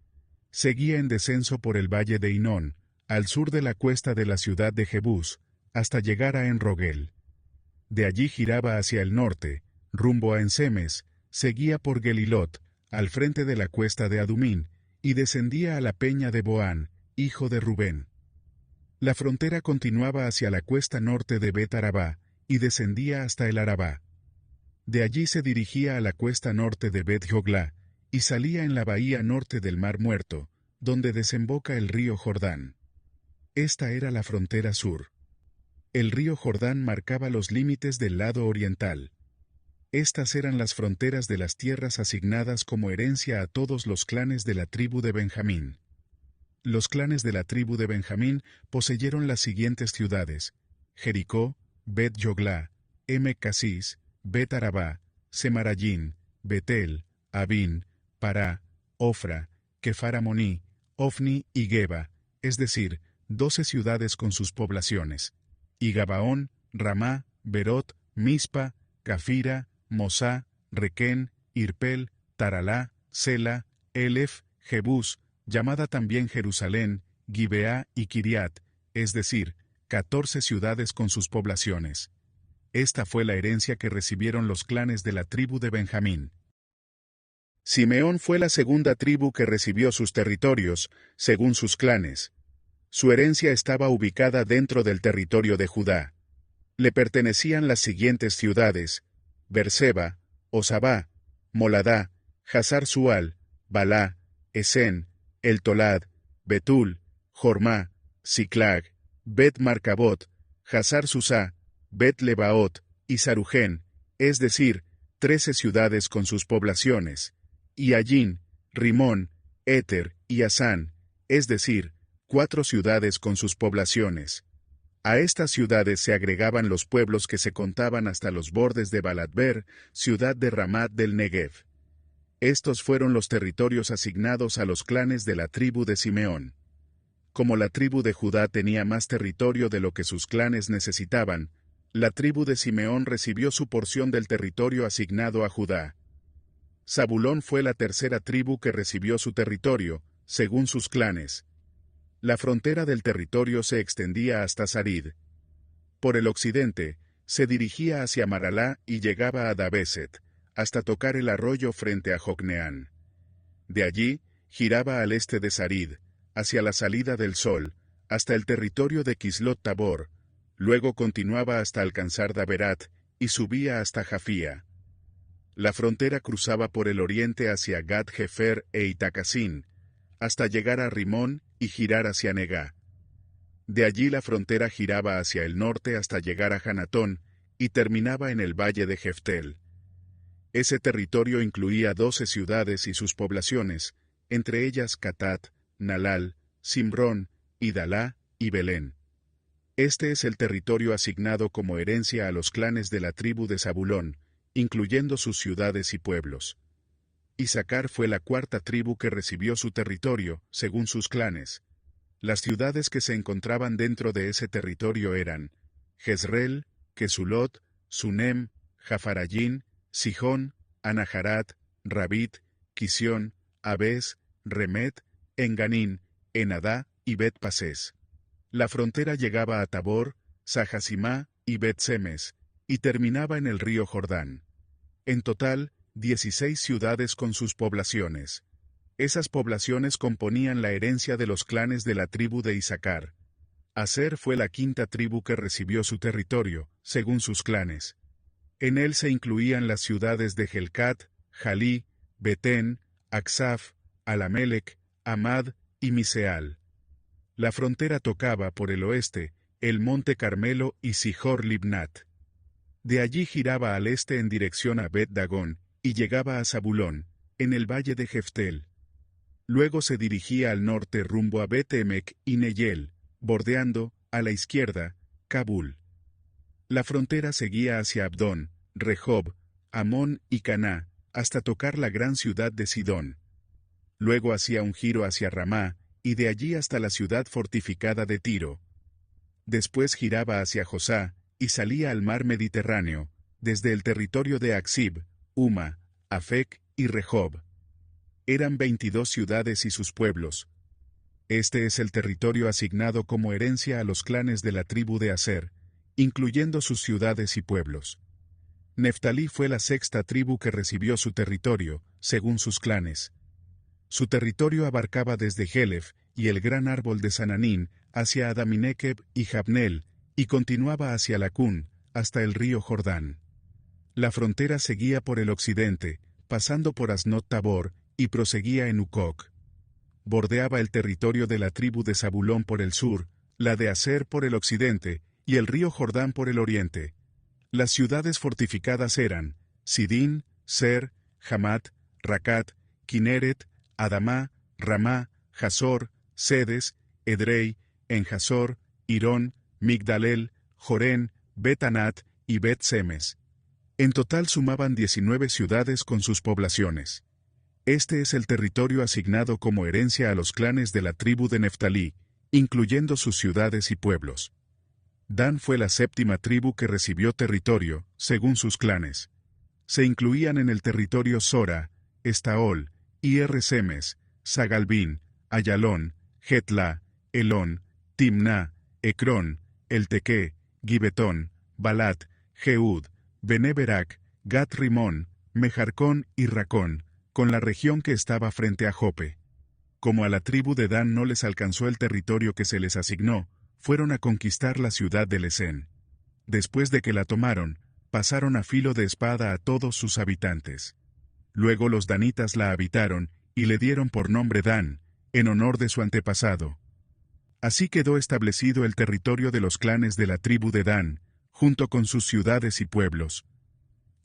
Seguía en descenso por el valle de Hinón, al sur de la cuesta de la ciudad de Jebús, hasta llegar a Enrogel. De allí giraba hacia el norte, rumbo a Ensemes, seguía por Gelilot, al frente de la cuesta de Adumín, y descendía a la peña de Boán, hijo de Rubén. La frontera continuaba hacia la cuesta norte de Bet-Arabá, y descendía hasta el Arabá. De allí se dirigía a la cuesta norte de Bet-Joglá, y salía en la bahía norte del Mar Muerto, donde desemboca el río Jordán. Esta era la frontera sur. El río Jordán marcaba los límites del lado oriental. Estas eran las fronteras de las tierras asignadas como herencia a todos los clanes de la tribu de Benjamín. Los clanes de la tribu de Benjamín poseyeron las siguientes ciudades: Jericó, Bet-Joglá, Casis, Bet-Arabá, Semarayín, Betel, Abín, Pará, Ofra, Kefar-Amoní, Ofni y Geba, es decir, 12 ciudades con sus poblaciones, y Gabaón, Ramá, Berot, Mispa, Cafira, Mosá, Requén, Irpel, Taralá, Sela, Elef, Jebús, llamada también Jerusalén, Gibeá y Kiriat, es decir, 14 ciudades con sus poblaciones. Esta fue la herencia que recibieron los clanes de la tribu de Benjamín. Simeón fue la segunda tribu que recibió sus territorios, según sus clanes. Su herencia estaba ubicada dentro del territorio de Judá. Le pertenecían las siguientes ciudades: Berseba, Osabá, Moladá, Hazar-Sual, Balá, Esen, El Tolad, Betul, Jormá, Siclag, Bet-Marcabot, Hazar-Susá, Bet-Lebaot y Sarujén, es decir, 13 ciudades con sus poblaciones, y Allín, Rimón, Éter y Asán, es decir, 4 ciudades con sus poblaciones. A estas ciudades se agregaban los pueblos que se contaban hasta los bordes de Balatber, ciudad de Ramat del Negev. Estos fueron los territorios asignados a los clanes de la tribu de Simeón. como la tribu de Judá tenía más territorio de lo que sus clanes necesitaban, la tribu de Simeón recibió su porción del territorio asignado a Judá. Zabulón fue la tercera tribu que recibió su territorio, según sus clanes. La frontera del territorio se extendía hasta Sarid. Por el occidente, se dirigía hacia Maralá y llegaba a Dabeset, hasta tocar el arroyo frente a Jocneán. De allí, giraba al este de Sarid, hacia la salida del sol, hasta el territorio de Quislot Tabor, luego continuaba hasta alcanzar Daberat, y subía hasta Jafía. La frontera cruzaba por el oriente hacia Gat-Hefer e Itacasín, hasta llegar a Rimón y girar hacia Negá. De allí la frontera giraba hacia el norte hasta llegar a Hanatón, y terminaba en el valle de Jeftel. Ese territorio incluía 12 ciudades y sus poblaciones, entre ellas Catat, Nalal, Simrón, Idalá y Belén. Este es el territorio asignado como herencia a los clanes de la tribu de Zabulón, incluyendo sus ciudades y pueblos. Isacar fue la cuarta tribu que recibió su territorio, según sus clanes. Las ciudades que se encontraban dentro de ese territorio eran Jezreel, Quesulot, Sunem, Jafarayín, Sijón, Anaharat, Rabit, Quisión, Abes, Remet, Enganín, Enadá y Bet-Pasés. La frontera llegaba a Tabor, Sahasimá y Bet-Semes, y terminaba en el río Jordán. En total, 16 ciudades con sus poblaciones. Esas poblaciones componían la herencia de los clanes de la tribu de Isacar. Aser fue la quinta tribu que recibió su territorio, según sus clanes. En él se incluían las ciudades de Helcat, Jalí, Betén, Aksaf, Alamelec, Amad y Miseal. La frontera tocaba por el oeste, el monte Carmelo y Sijor Libnat. De allí giraba al este en dirección a Bet-Dagón, y llegaba a Zabulón, en el valle de Jeftel. Luego se dirigía al norte rumbo a Bet-Emec y Neyel, bordeando, a la izquierda, Kabul. La frontera seguía hacia Abdón, Rehob, Amón y Caná, hasta tocar la gran ciudad de Sidón. Luego hacía un giro hacia Ramá, y de allí hasta la ciudad fortificada de Tiro. Después giraba hacia Josá, y salía al mar Mediterráneo, desde el territorio de Aksib, Uma, Afec y Rehob. Eran 22 ciudades y sus pueblos. Este es el territorio asignado como herencia a los clanes de la tribu de Aser, incluyendo sus ciudades y pueblos. Neftalí fue la sexta tribu que recibió su territorio, según sus clanes. Su territorio abarcaba desde Helef y el gran árbol de Sananín hacia Adaminequeb y Jabnel, y continuaba hacia Lacún, hasta el río Jordán. La frontera seguía por el occidente, pasando por Asnot Tabor, y proseguía en Ucoc. Bordeaba el territorio de la tribu de Zabulón por el sur, la de Aser por el occidente, y el río Jordán por el oriente. Las ciudades fortificadas eran Sidín, Ser, Hamat, Racat, Kineret, Adamá, Ramá, Jasor, Sedes, Edrei, Enjasor, Irón, Migdalel, Jorén, Bet-Anat y Bet-Semes. En total sumaban 19 ciudades con sus poblaciones. Este es el territorio asignado como herencia a los clanes de la tribu de Neftalí, incluyendo sus ciudades y pueblos. Dan fue la séptima tribu que recibió territorio, según sus clanes. Se incluían en el territorio Sora, Estaol, Ir-Semes, Sagalbín, Ayalón, Getla, Elón, Timná, Ecrón, Eltequé, Gibetón, Balat, Jeud, Beneberac, Gat-Rimón, Mejarcón y Racón, con la región que estaba frente a Jope. Como a la tribu de Dan no les alcanzó el territorio que se les asignó, fueron a conquistar la ciudad de Lesén. Después de que la tomaron, pasaron a filo de espada a todos sus habitantes. Luego los danitas la habitaron, y le dieron por nombre Dan, en honor de su antepasado. Así quedó establecido el territorio de los clanes de la tribu de Dan, junto con sus ciudades y pueblos.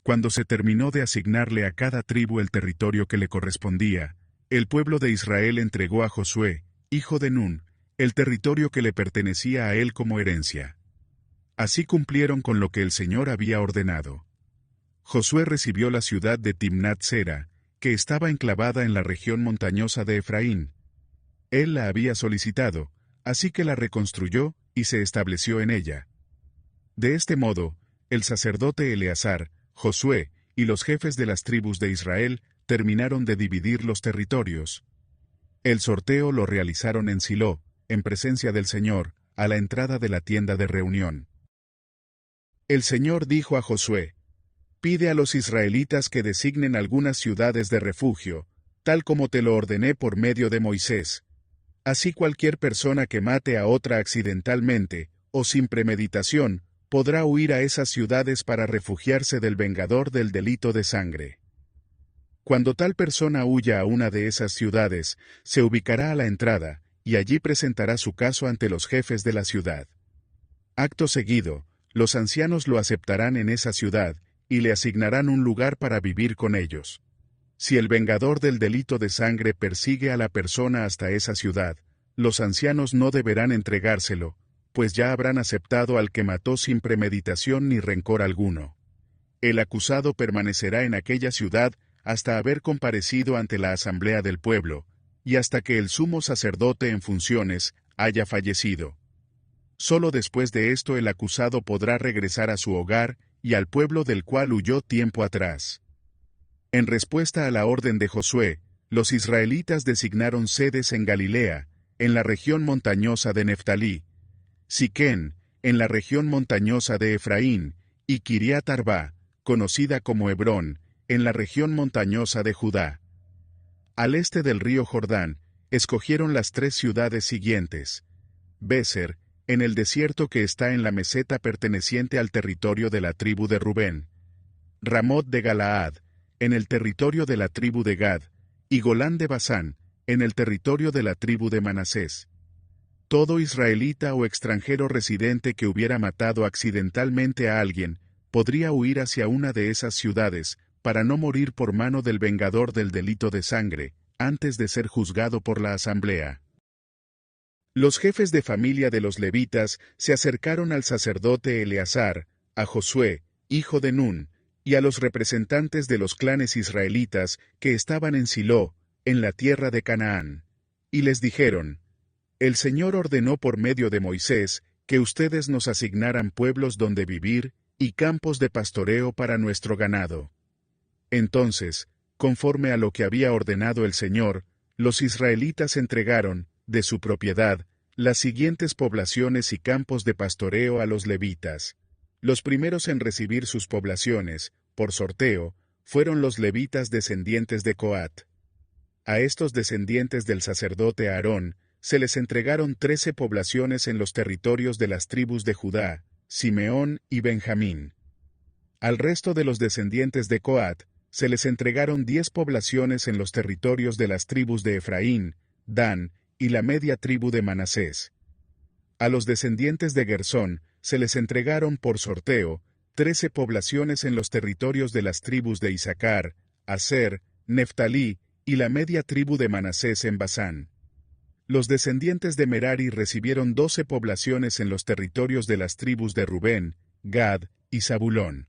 Cuando se terminó de asignarle a cada tribu el territorio que le correspondía, el pueblo de Israel entregó a Josué, hijo de Nun, el territorio que le pertenecía a él como herencia. Así cumplieron con lo que el Señor había ordenado. Josué recibió la ciudad de Timnat-Sera, que estaba enclavada en la región montañosa de Efraín. Él la había solicitado, así que la reconstruyó y se estableció en ella. De este modo, el sacerdote Eleazar, Josué y los jefes de las tribus de Israel terminaron de dividir los territorios. El sorteo lo realizaron en Silo, en presencia del Señor, a la entrada de la tienda de reunión. El Señor dijo a Josué: «Pide a los israelitas que designen algunas ciudades de refugio, tal como te lo ordené por medio de Moisés. Así cualquier persona que mate a otra accidentalmente, o sin premeditación, podrá huir a esas ciudades para refugiarse del vengador del delito de sangre. Cuando tal persona huya a una de esas ciudades, se ubicará a la entrada, y allí presentará su caso ante los jefes de la ciudad. Acto seguido, los ancianos lo aceptarán en esa ciudad, y le asignarán un lugar para vivir con ellos. Si el vengador del delito de sangre persigue a la persona hasta esa ciudad, los ancianos no deberán entregárselo, pues ya habrán aceptado al que mató sin premeditación ni rencor alguno. El acusado permanecerá en aquella ciudad hasta haber comparecido ante la asamblea del pueblo, y hasta que el sumo sacerdote en funciones haya fallecido. Solo después de esto el acusado podrá regresar a su hogar y al pueblo del cual huyó tiempo atrás. En respuesta a la orden de Josué, los israelitas designaron sedes en Galilea, en la región montañosa de Neftalí, Siquén, en la región montañosa de Efraín, y Kiriat Arba, conocida como Hebrón, en la región montañosa de Judá. Al este del río Jordán, escogieron las 3 ciudades siguientes: Béser, en el desierto que está en la meseta perteneciente al territorio de la tribu de Rubén; Ramot de Galaad, en el territorio de la tribu de Gad; y Golán de Basán, en el territorio de la tribu de Manasés. Todo israelita o extranjero residente que hubiera matado accidentalmente a alguien, podría huir hacia una de esas ciudades, para no morir por mano del vengador del delito de sangre, antes de ser juzgado por la asamblea. Los jefes de familia de los levitas se acercaron al sacerdote Eleazar, a Josué, hijo de Nun, y a los representantes de los clanes israelitas que estaban en Silo, en la tierra de Canaán, y les dijeron: «El Señor ordenó por medio de Moisés que ustedes nos asignaran pueblos donde vivir y campos de pastoreo para nuestro ganado». Entonces, conforme a lo que había ordenado el Señor, los israelitas entregaron, de su propiedad, las siguientes poblaciones y campos de pastoreo a los levitas. Los primeros en recibir sus poblaciones, por sorteo, fueron los levitas descendientes de Coat. A estos descendientes del sacerdote Aarón, se les entregaron 13 poblaciones en los territorios de las tribus de Judá, Simeón y Benjamín. Al resto de los descendientes de Coat, se les entregaron 10 poblaciones en los territorios de las tribus de Efraín, Dan y la media tribu de Manasés. A los descendientes de Gersón, se les entregaron por sorteo 13 poblaciones en los territorios de las tribus de Isaacar, Aser, Neftalí y la media tribu de Manasés en Basán. Los descendientes de Merari recibieron 12 poblaciones en los territorios de las tribus de Rubén, Gad y Zabulón.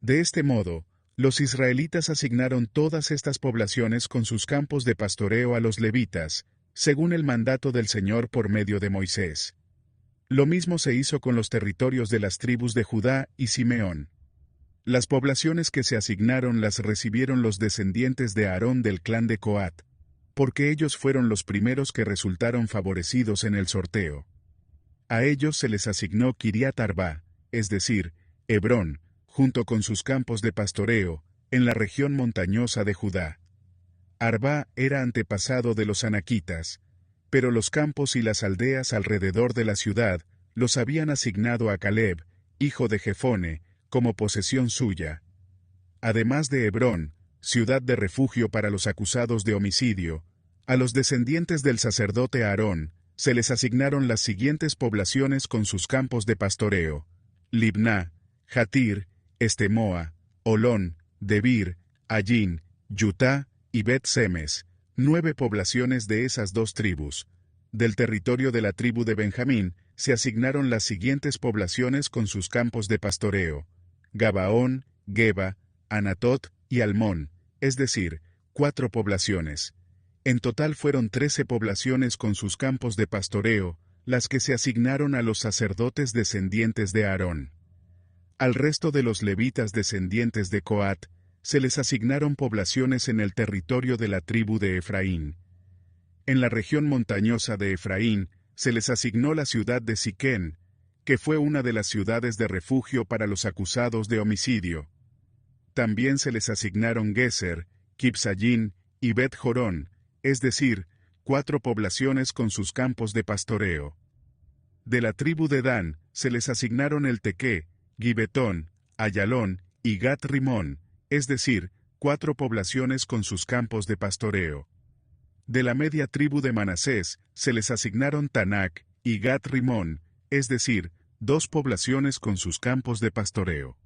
De este modo, los israelitas asignaron todas estas poblaciones con sus campos de pastoreo a los levitas, según el mandato del Señor por medio de Moisés. Lo mismo se hizo con los territorios de las tribus de Judá y Simeón. Las poblaciones que se asignaron las recibieron los descendientes de Aarón del clan de Coat, porque ellos fueron los primeros que resultaron favorecidos en el sorteo. A ellos se les asignó Kiriat Arba, es decir, Hebrón, junto con sus campos de pastoreo, en la región montañosa de Judá. Arba era antepasado de los anaquitas, pero los campos y las aldeas alrededor de la ciudad los habían asignado a Caleb, hijo de Jefone, como posesión suya. Además de Hebrón, ciudad de refugio para los acusados de homicidio, a los descendientes del sacerdote Aarón, se les asignaron las siguientes poblaciones con sus campos de pastoreo: Libná, Jatir, Estemoa, Olón, Debir, Allín, Yutá y Bet-Semes, 9 poblaciones de esas 2 tribus. Del territorio de la tribu de Benjamín, se asignaron las siguientes poblaciones con sus campos de pastoreo: Gabaón, Geba, Anatot y Almón, es decir, 4 poblaciones. En total fueron 13 poblaciones con sus campos de pastoreo, las que se asignaron a los sacerdotes descendientes de Aarón. Al resto de los levitas descendientes de Coat, se les asignaron poblaciones en el territorio de la tribu de Efraín. En la región montañosa de Efraín, se les asignó la ciudad de Siquén, que fue una de las ciudades de refugio para los acusados de homicidio. También se les asignaron Geser, Kibsayín y Bet-Jorón, es decir, 4 poblaciones con sus campos de pastoreo. De la tribu de Dan, se les asignaron el Tequé, Gibetón, Ayalón y Gat-Rimón, es decir, 4 poblaciones con sus campos de pastoreo. De la media tribu de Manasés, se les asignaron Tanac y Gat-Rimón, es decir, 2 poblaciones con sus campos de pastoreo.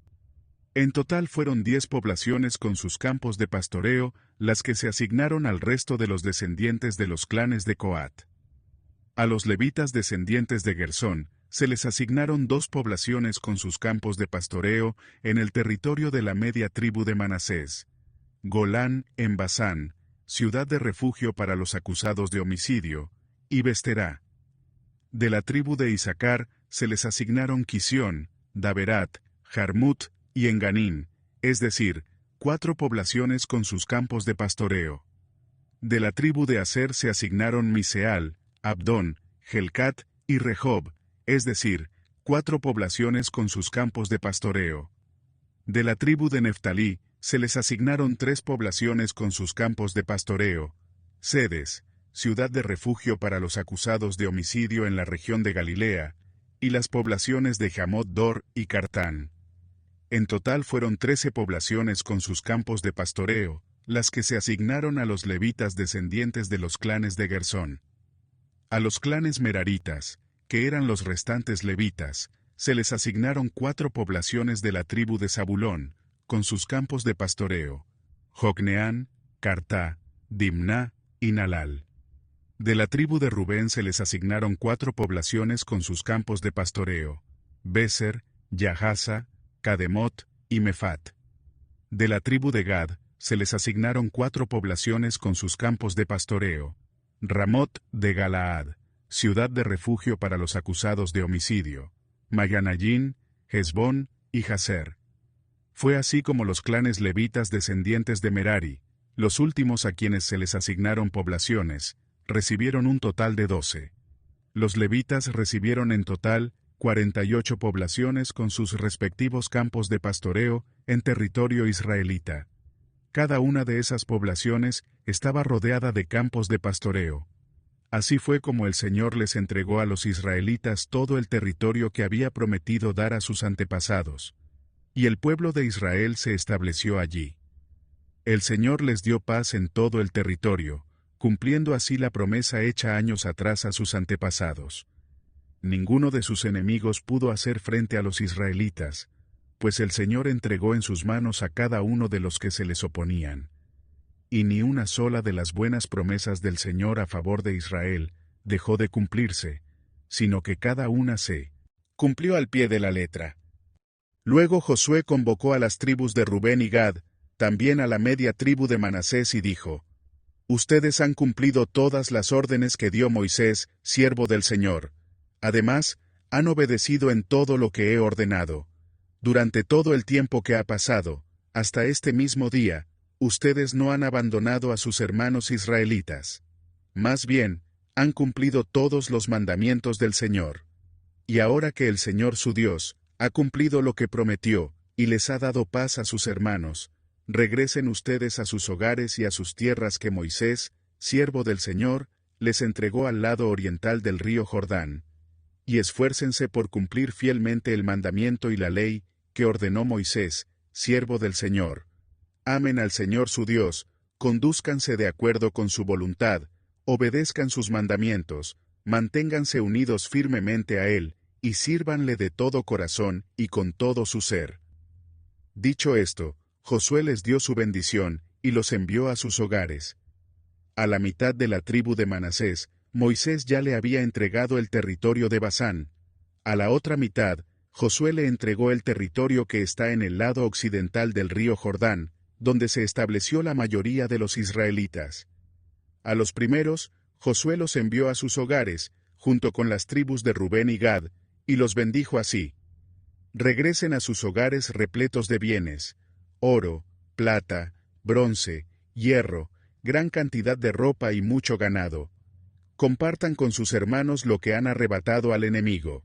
En total fueron 10 poblaciones con sus campos de pastoreo, las que se asignaron al resto de los descendientes de los clanes de Coat. A los levitas descendientes de Gersón, se les asignaron 2 poblaciones con sus campos de pastoreo en el territorio de la media tribu de Manasés: Golán en Basán, ciudad de refugio para los acusados de homicidio, y Besterá. De la tribu de Isaacar, se les asignaron Quisión, Daberat, Jarmut y Enganín, es decir, 4 poblaciones con sus campos de pastoreo. De la tribu de Aser se asignaron Miseal, Abdón, Helcat y Rehob, es decir, 4 poblaciones con sus campos de pastoreo. De la tribu de Neftalí, se les asignaron 3 poblaciones con sus campos de pastoreo: Sedes, ciudad de refugio para los acusados de homicidio en la región de Galilea, y las poblaciones de Jamot-Dor y Cartán. En total fueron 13 poblaciones con sus campos de pastoreo, las que se asignaron a los levitas descendientes de los clanes de Gersón. A los clanes meraritas, que eran los restantes levitas, se les asignaron 4 poblaciones de la tribu de Zabulón, con sus campos de pastoreo: Jocneán, Cartá, Dimná y Nalal. De la tribu de Rubén se les asignaron 4 poblaciones con sus campos de pastoreo: Beser, Yahaza, Cademot y Mefat. De la tribu de Gad, se les asignaron 4 poblaciones con sus campos de pastoreo: Ramot de Galaad, ciudad de refugio para los acusados de homicidio, Mayanayín, Hezbón y Jazer. Fue así como los clanes levitas descendientes de Merari, los últimos a quienes se les asignaron poblaciones, recibieron un total de 12. Los levitas recibieron en total 48 poblaciones con sus respectivos campos de pastoreo en territorio israelita. Cada una de esas poblaciones estaba rodeada de campos de pastoreo. Así fue como el Señor les entregó a los israelitas todo el territorio que había prometido dar a sus antepasados. Y el pueblo de Israel se estableció allí. El Señor les dio paz en todo el territorio, cumpliendo así la promesa hecha años atrás a sus antepasados. Ninguno de sus enemigos pudo hacer frente a los israelitas, pues el Señor entregó en sus manos a cada uno de los que se les oponían. Y ni una sola de las buenas promesas del Señor a favor de Israel dejó de cumplirse, sino que cada una se cumplió al pie de la letra. Luego Josué convocó a las tribus de Rubén y Gad, también a la media tribu de Manasés, y dijo: Ustedes han cumplido todas las órdenes que dio Moisés, siervo del Señor. Además, han obedecido en todo lo que he ordenado. Durante todo el tiempo que ha pasado, hasta este mismo día, ustedes no han abandonado a sus hermanos israelitas. Más bien, han cumplido todos los mandamientos del Señor. Y ahora que el Señor su Dios ha cumplido lo que prometió, y les ha dado paz a sus hermanos, regresen ustedes a sus hogares y a sus tierras que Moisés, siervo del Señor, les entregó al lado oriental del río Jordán. Y esfuércense por cumplir fielmente el mandamiento y la ley que ordenó Moisés, siervo del Señor. Amen al Señor su Dios, condúzcanse de acuerdo con su voluntad, obedezcan sus mandamientos, manténganse unidos firmemente a Él, y sírvanle de todo corazón y con todo su ser. Dicho esto, Josué les dio su bendición, y los envió a sus hogares. A la mitad de la tribu de Manasés, Moisés ya le había entregado el territorio de Basán. A la otra mitad, Josué le entregó el territorio que está en el lado occidental del río Jordán, donde se estableció la mayoría de los israelitas. A los primeros, Josué los envió a sus hogares, junto con las tribus de Rubén y Gad, y los bendijo así: regresen a sus hogares repletos de bienes, oro, plata, bronce, hierro, gran cantidad de ropa y mucho ganado. Compartan con sus hermanos lo que han arrebatado al enemigo.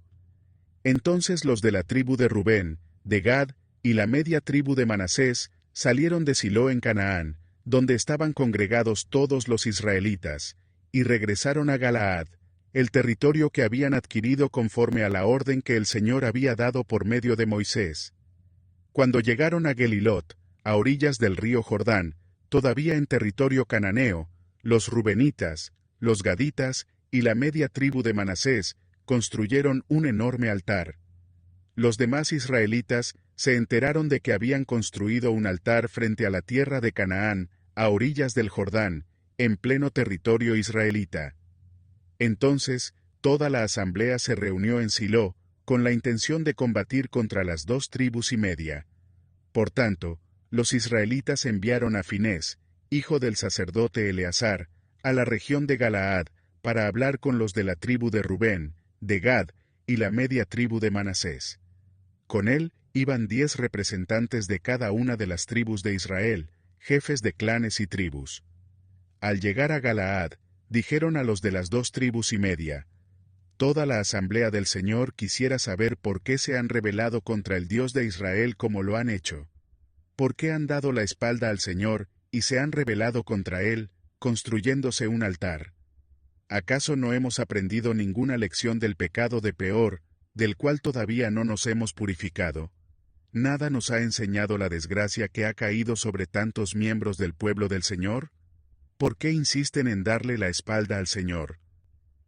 Entonces los de la tribu de Rubén, de Gad, y la media tribu de Manasés, salieron de Silo en Canaán, donde estaban congregados todos los israelitas, y regresaron a Galaad, el territorio que habían adquirido conforme a la orden que el Señor había dado por medio de Moisés. Cuando llegaron a Gelilot, a orillas del río Jordán, todavía en territorio cananeo, los rubenitas, los gaditas y la media tribu de Manasés construyeron un enorme altar. Los demás israelitas se enteraron de que habían construido un altar frente a la tierra de Canaán, a orillas del Jordán, en pleno territorio israelita. Entonces, toda la asamblea se reunió en Silo, con la intención de combatir contra las 2 tribus y media. Por tanto, los israelitas enviaron a Finés, hijo del sacerdote Eleazar, a la región de Galaad, para hablar con los de la tribu de Rubén, de Gad, y la media tribu de Manasés. Con él iban 10 representantes de cada una de las tribus de Israel, jefes de clanes y tribus. Al llegar a Galaad, dijeron a los de las 2 tribus y media: toda la asamblea del Señor quisiera saber por qué se han rebelado contra el Dios de Israel como lo han hecho. ¿Por qué han dado la espalda al Señor y se han rebelado contra él, construyéndose un altar? ¿Acaso no hemos aprendido ninguna lección del pecado de Peor, del cual todavía no nos hemos purificado? ¿Nada nos ha enseñado la desgracia que ha caído sobre tantos miembros del pueblo del Señor? ¿Por qué insisten en darle la espalda al Señor?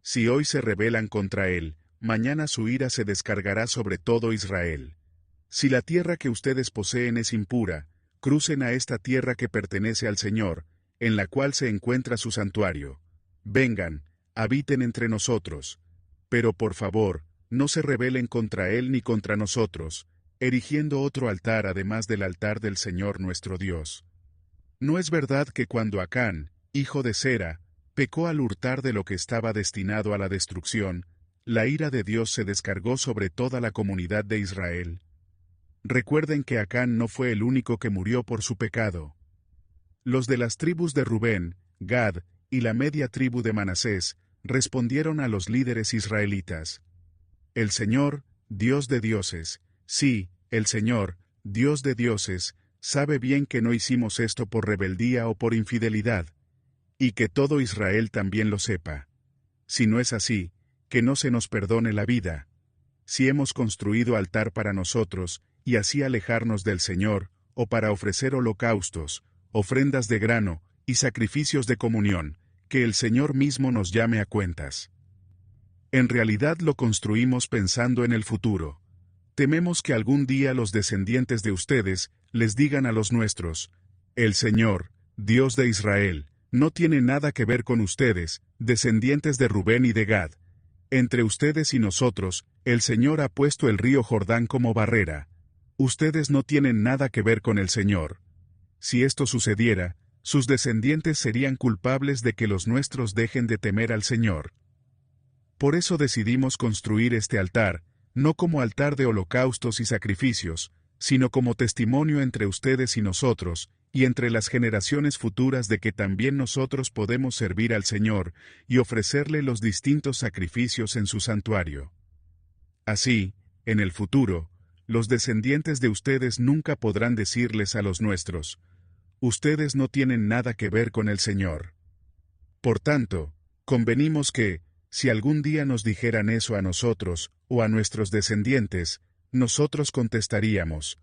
Si hoy se rebelan contra él, mañana su ira se descargará sobre todo Israel. Si la tierra que ustedes poseen es impura, crucen a esta tierra que pertenece al Señor, en la cual se encuentra su santuario. Vengan, habiten entre nosotros. Pero por favor, no se rebelen contra él ni contra nosotros, erigiendo otro altar además del altar del Señor nuestro Dios. ¿No es verdad que cuando Acán, hijo de Zera, pecó al hurtar de lo que estaba destinado a la destrucción, la ira de Dios se descargó sobre toda la comunidad de Israel? Recuerden que Acán no fue el único que murió por su pecado. Los de las tribus de Rubén, Gad, y la media tribu de Manasés, respondieron a los líderes israelitas: el Señor, Dios de dioses, sí, el Señor, Dios de dioses, sabe bien que no hicimos esto por rebeldía o por infidelidad, y que todo Israel también lo sepa. Si no es así, que no se nos perdone la vida. Si hemos construido altar para nosotros, y así alejarnos del Señor, o para ofrecer holocaustos, ofrendas de grano, y sacrificios de comunión, que el Señor mismo nos llame a cuentas. En realidad lo construimos pensando en el futuro. Tememos que algún día los descendientes de ustedes les digan a los nuestros: el Señor, Dios de Israel, no tiene nada que ver con ustedes, descendientes de Rubén y de Gad. Entre ustedes y nosotros, el Señor ha puesto el río Jordán como barrera. Ustedes no tienen nada que ver con el Señor. Si esto sucediera, sus descendientes serían culpables de que los nuestros dejen de temer al Señor. Por eso decidimos construir este altar, no como altar de holocaustos y sacrificios, sino como testimonio entre ustedes y nosotros, y entre las generaciones futuras de que también nosotros podemos servir al Señor, y ofrecerle los distintos sacrificios en su santuario. Así, en el futuro, los descendientes de ustedes nunca podrán decirles a los nuestros: ustedes no tienen nada que ver con el Señor. Por tanto, convenimos que, si algún día nos dijeran eso a nosotros, o a nuestros descendientes, nosotros contestaríamos: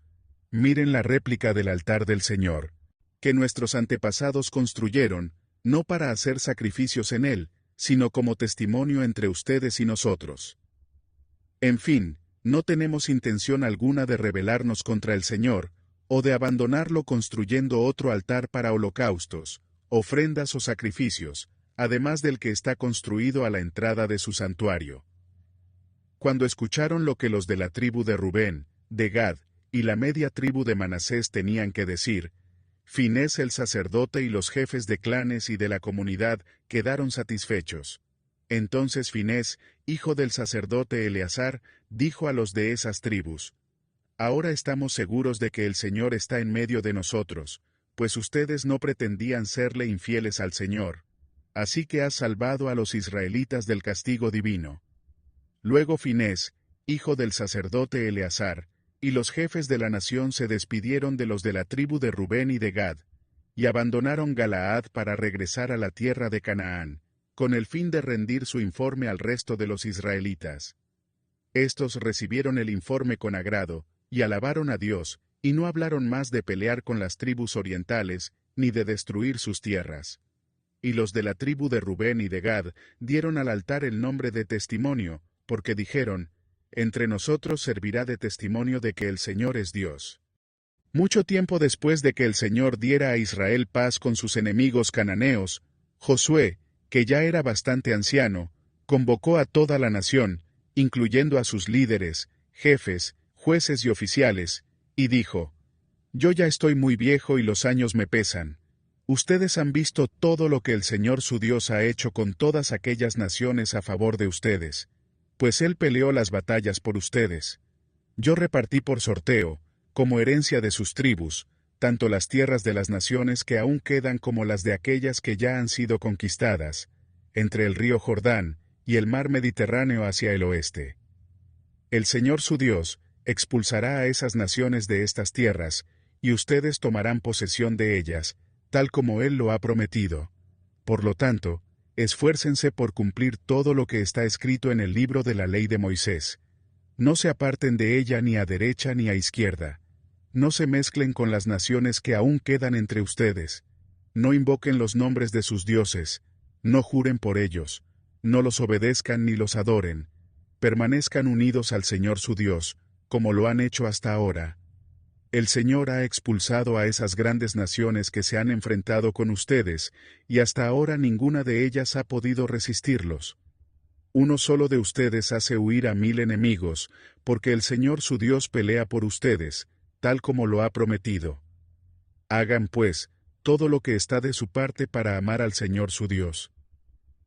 miren la réplica del altar del Señor, que nuestros antepasados construyeron, no para hacer sacrificios en él, sino como testimonio entre ustedes y nosotros. En fin, no tenemos intención alguna de rebelarnos contra el Señor, o de abandonarlo construyendo otro altar para holocaustos, ofrendas o sacrificios, además del que está construido a la entrada de su santuario. Cuando escucharon lo que los de la tribu de Rubén, de Gad, y la media tribu de Manasés tenían que decir, Finés el sacerdote y los jefes de clanes y de la comunidad quedaron satisfechos. Entonces Finés, hijo del sacerdote Eleazar, dijo a los de esas tribus: Ahora estamos seguros de que el Señor está en medio de nosotros, pues ustedes no pretendían serle infieles al Señor. Así que has salvado a los israelitas del castigo divino. Luego Finés, hijo del sacerdote Eleazar, y los jefes de la nación se despidieron de los de la tribu de Rubén y de Gad, y abandonaron Galaad para regresar a la tierra de Canaán, con el fin de rendir su informe al resto de los israelitas. Estos recibieron el informe con agrado, y alabaron a Dios, y no hablaron más de pelear con las tribus orientales, ni de destruir sus tierras. Y los de la tribu de Rubén y de Gad dieron al altar el nombre de testimonio, porque dijeron: Entre nosotros servirá de testimonio de que el Señor es Dios. Mucho tiempo después de que el Señor diera a Israel paz con sus enemigos cananeos, Josué, que ya era bastante anciano, convocó a toda la nación, incluyendo a sus líderes, jefes, jueces y oficiales, y dijo: Yo ya estoy muy viejo y los años me pesan. Ustedes han visto todo lo que el Señor su Dios ha hecho con todas aquellas naciones a favor de ustedes, pues Él peleó las batallas por ustedes. Yo repartí por sorteo, como herencia de sus tribus, tanto las tierras de las naciones que aún quedan como las de aquellas que ya han sido conquistadas, entre el río Jordán y el mar Mediterráneo hacia el oeste. El Señor su Dios expulsará a esas naciones de estas tierras, y ustedes tomarán posesión de ellas, tal como Él lo ha prometido. Por lo tanto, esfuércense por cumplir todo lo que está escrito en el libro de la ley de Moisés. No se aparten de ella ni a derecha ni a izquierda. No se mezclen con las naciones que aún quedan entre ustedes. No invoquen los nombres de sus dioses. No juren por ellos. No los obedezcan ni los adoren. Permanezcan unidos al Señor su Dios, como lo han hecho hasta ahora. El Señor ha expulsado a esas grandes naciones que se han enfrentado con ustedes, y hasta ahora ninguna de ellas ha podido resistirlos. Uno solo de ustedes hace huir a 1000 enemigos, porque el Señor su Dios pelea por ustedes, tal como lo ha prometido. Hagan, pues, todo lo que está de su parte para amar al Señor su Dios.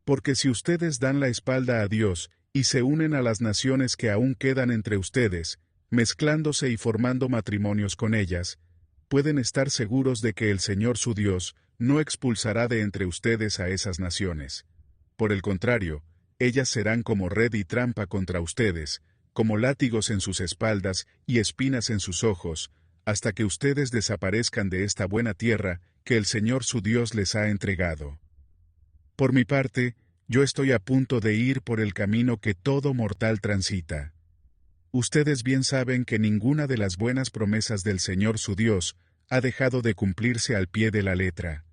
Porque si ustedes dan la espalda a Dios, y se unen a las naciones que aún quedan entre ustedes, mezclándose y formando matrimonios con ellas, pueden estar seguros de que el Señor su Dios no expulsará de entre ustedes a esas naciones. Por el contrario, ellas serán como red y trampa contra ustedes, como látigos en sus espaldas y espinas en sus ojos, hasta que ustedes desaparezcan de esta buena tierra que el Señor su Dios les ha entregado. Por mi parte, yo estoy a punto de ir por el camino que todo mortal transita. Ustedes bien saben que ninguna de las buenas promesas del Señor su Dios ha dejado de cumplirse al pie de la letra.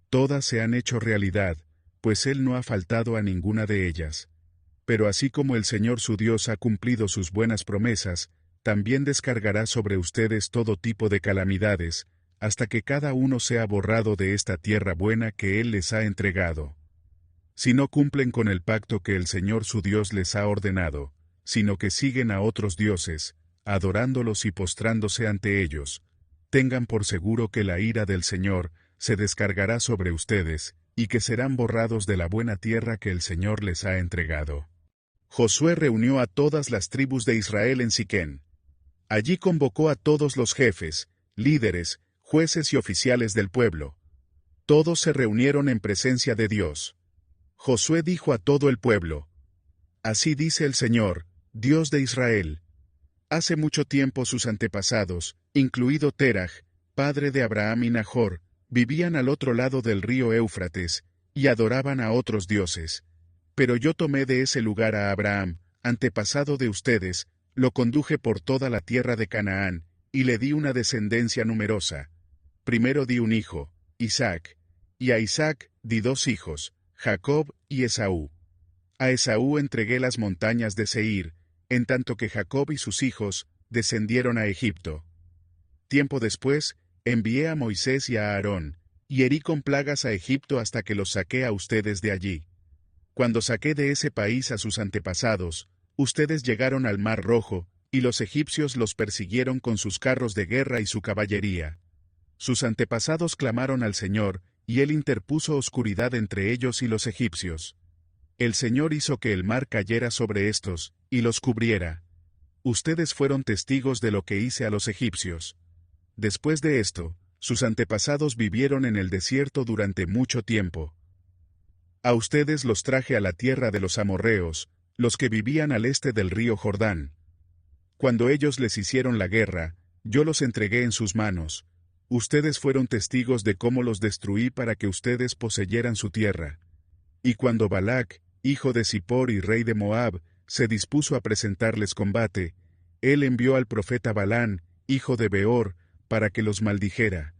Todas se han hecho realidad, pues Él no ha faltado a ninguna de ellas. Pero así como el Señor su Dios ha cumplido sus buenas promesas, también descargará sobre ustedes todo tipo de calamidades, hasta que cada uno sea borrado de esta tierra buena que Él les ha entregado. Si no cumplen con el pacto que el Señor su Dios les ha ordenado, sino que siguen a otros dioses, adorándolos y postrándose ante ellos, tengan por seguro que la ira del Señor se descargará sobre ustedes, y que serán borrados de la buena tierra que el Señor les ha entregado. Josué reunió a todas las tribus de Israel en Siquén. Allí convocó a todos los jefes, líderes, jueces y oficiales del pueblo. Todos se reunieron en presencia de Dios. Josué dijo a todo el pueblo: Así dice el Señor, Dios de Israel. Hace mucho tiempo sus antepasados, incluido Teraj, padre de Abraham y Nahor, vivían al otro lado del río Éufrates, y adoraban a otros dioses. Pero yo tomé de ese lugar a Abraham, antepasado de ustedes, lo conduje por toda la tierra de Canaán, y le di una descendencia numerosa. Primero di un hijo, Isaac, y a Isaac di 2 hijos, Jacob y Esaú. A Esaú entregué las montañas de Seir, en tanto que Jacob y sus hijos descendieron a Egipto. Tiempo después, envié a Moisés y a Aarón, y herí con plagas a Egipto hasta que los saqué a ustedes de allí. Cuando saqué de ese país a sus antepasados, ustedes llegaron al Mar Rojo, y los egipcios los persiguieron con sus carros de guerra y su caballería. Sus antepasados clamaron al Señor, y Él interpuso oscuridad entre ellos y los egipcios. El Señor hizo que el mar cayera sobre estos, y los cubriera. Ustedes fueron testigos de lo que hice a los egipcios. Después de esto, sus antepasados vivieron en el desierto durante mucho tiempo. A ustedes los traje a la tierra de los amorreos, los que vivían al este del río Jordán. Cuando ellos les hicieron la guerra, yo los entregué en sus manos. Ustedes fueron testigos de cómo los destruí para que ustedes poseyeran su tierra. Y cuando Balac, hijo de Zippor y rey de Moab, se dispuso a presentarles combate, él envió al profeta Balán, hijo de Beor, para que los maldijera.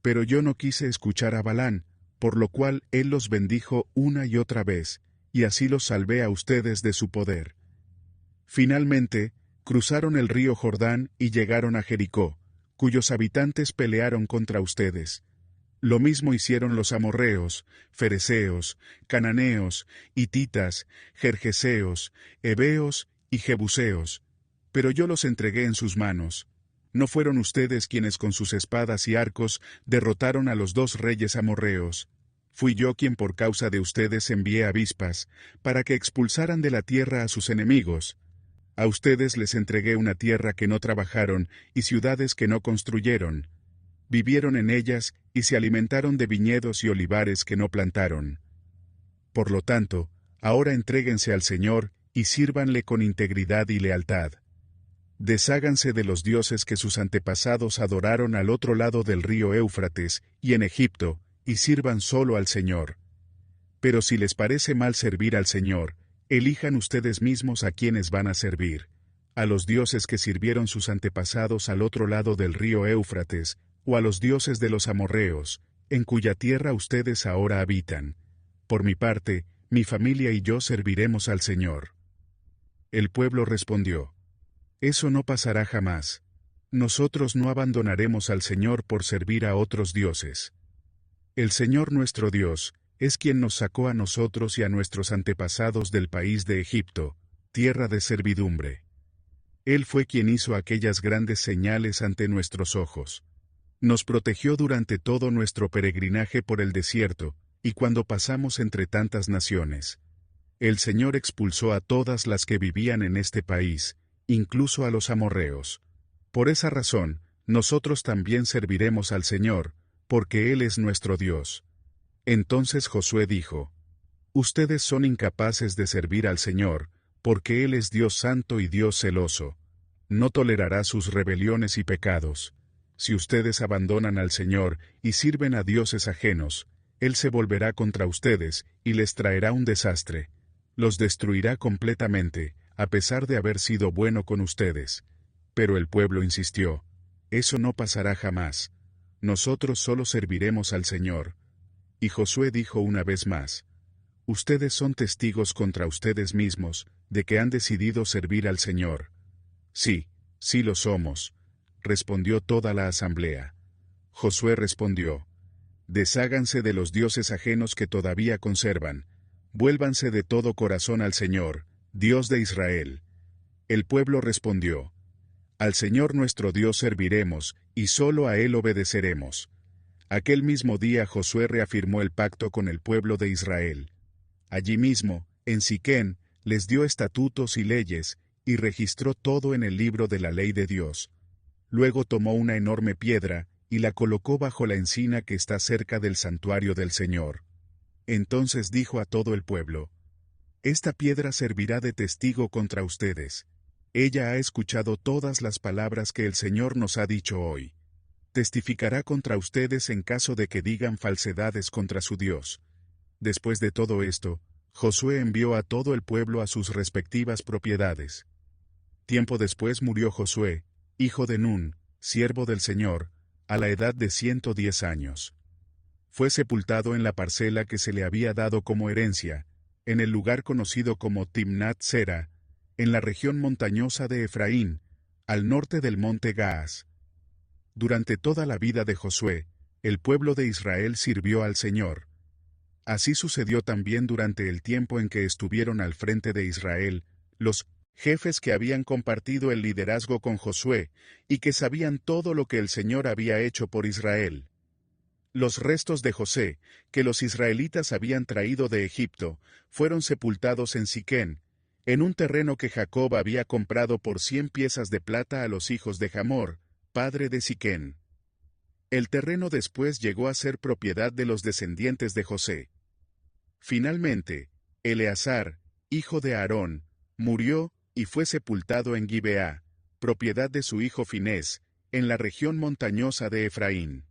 Pero yo no quise escuchar a Balán, por lo cual él los bendijo una y otra vez, y así los salvé a ustedes de su poder. Finalmente, cruzaron el río Jordán y llegaron a Jericó, cuyos habitantes pelearon contra ustedes. Lo mismo hicieron los amorreos, fereceos, cananeos, hititas, gergeseos, heveos y jebuseos, pero yo los entregué en sus manos. ¿No fueron ustedes quienes con sus espadas y arcos derrotaron a los 2 reyes amorreos? Fui yo quien por causa de ustedes envié avispas, para que expulsaran de la tierra a sus enemigos. A ustedes les entregué una tierra que no trabajaron y ciudades que no construyeron. Vivieron en ellas y se alimentaron de viñedos y olivares que no plantaron. Por lo tanto, ahora entréguense al Señor y sírvanle con integridad y lealtad. Desháganse de los dioses que sus antepasados adoraron al otro lado del río Éufrates y en Egipto, y sirvan solo al Señor. Pero si les parece mal servir al Señor, elijan ustedes mismos a quienes van a servir, a los dioses que sirvieron sus antepasados al otro lado del río Éufrates, o a los dioses de los amorreos, en cuya tierra ustedes ahora habitan. Por mi parte, mi familia y yo serviremos al Señor. El pueblo respondió: Eso no pasará jamás. Nosotros no abandonaremos al Señor por servir a otros dioses. El Señor nuestro Dios es quien nos sacó a nosotros y a nuestros antepasados del país de Egipto, tierra de servidumbre. Él fue quien hizo aquellas grandes señales ante nuestros ojos. Nos protegió durante todo nuestro peregrinaje por el desierto, y cuando pasamos entre tantas naciones. El Señor expulsó a todas las que vivían en este país, incluso a los amorreos. Por esa razón, nosotros también serviremos al Señor, porque Él es nuestro Dios. Entonces Josué dijo: Ustedes son incapaces de servir al Señor, porque Él es Dios santo y Dios celoso. No tolerará sus rebeliones y pecados. Si ustedes abandonan al Señor y sirven a dioses ajenos, Él se volverá contra ustedes y les traerá un desastre. Los destruirá completamente, a pesar de haber sido bueno con ustedes. Pero el pueblo insistió: Eso no pasará jamás. Nosotros solo serviremos al Señor. Y Josué dijo una vez más: Ustedes son testigos contra ustedes mismos, de que han decidido servir al Señor. Sí, sí lo somos, respondió toda la asamblea. Josué respondió: Desháganse de los dioses ajenos que todavía conservan. Vuélvanse de todo corazón al Señor, Dios de Israel. El pueblo respondió: Al Señor nuestro Dios serviremos, y solo a Él obedeceremos. Aquel mismo día Josué reafirmó el pacto con el pueblo de Israel. Allí mismo, en Siquén, les dio estatutos y leyes, y registró todo en el libro de la ley de Dios. Luego tomó una enorme piedra, y la colocó bajo la encina que está cerca del santuario del Señor. Entonces dijo a todo el pueblo: Esta piedra servirá de testigo contra ustedes. Ella ha escuchado todas las palabras que el Señor nos ha dicho hoy. Testificará contra ustedes en caso de que digan falsedades contra su Dios. Después de todo esto, Josué envió a todo el pueblo a sus respectivas propiedades. Tiempo después murió Josué, hijo de Nun, siervo del Señor, a la edad de 110 años. Fue sepultado en la parcela que se le había dado como herencia, en el lugar conocido como Timnat Sera, en la región montañosa de Efraín, al norte del monte Gaas. Durante toda la vida de Josué, el pueblo de Israel sirvió al Señor. Así sucedió también durante el tiempo en que estuvieron al frente de Israel, los jefes que habían compartido el liderazgo con Josué, y que sabían todo lo que el Señor había hecho por Israel. Los restos de José, que los israelitas habían traído de Egipto, fueron sepultados en Siquén, en un terreno que Jacob había comprado por 100 piezas de plata a los hijos de Hamor, padre de Siquén. El terreno después llegó a ser propiedad de los descendientes de José. Finalmente, Eleazar, hijo de Aarón, murió y fue sepultado en Gibeá, propiedad de su hijo Finés, en la región montañosa de Efraín.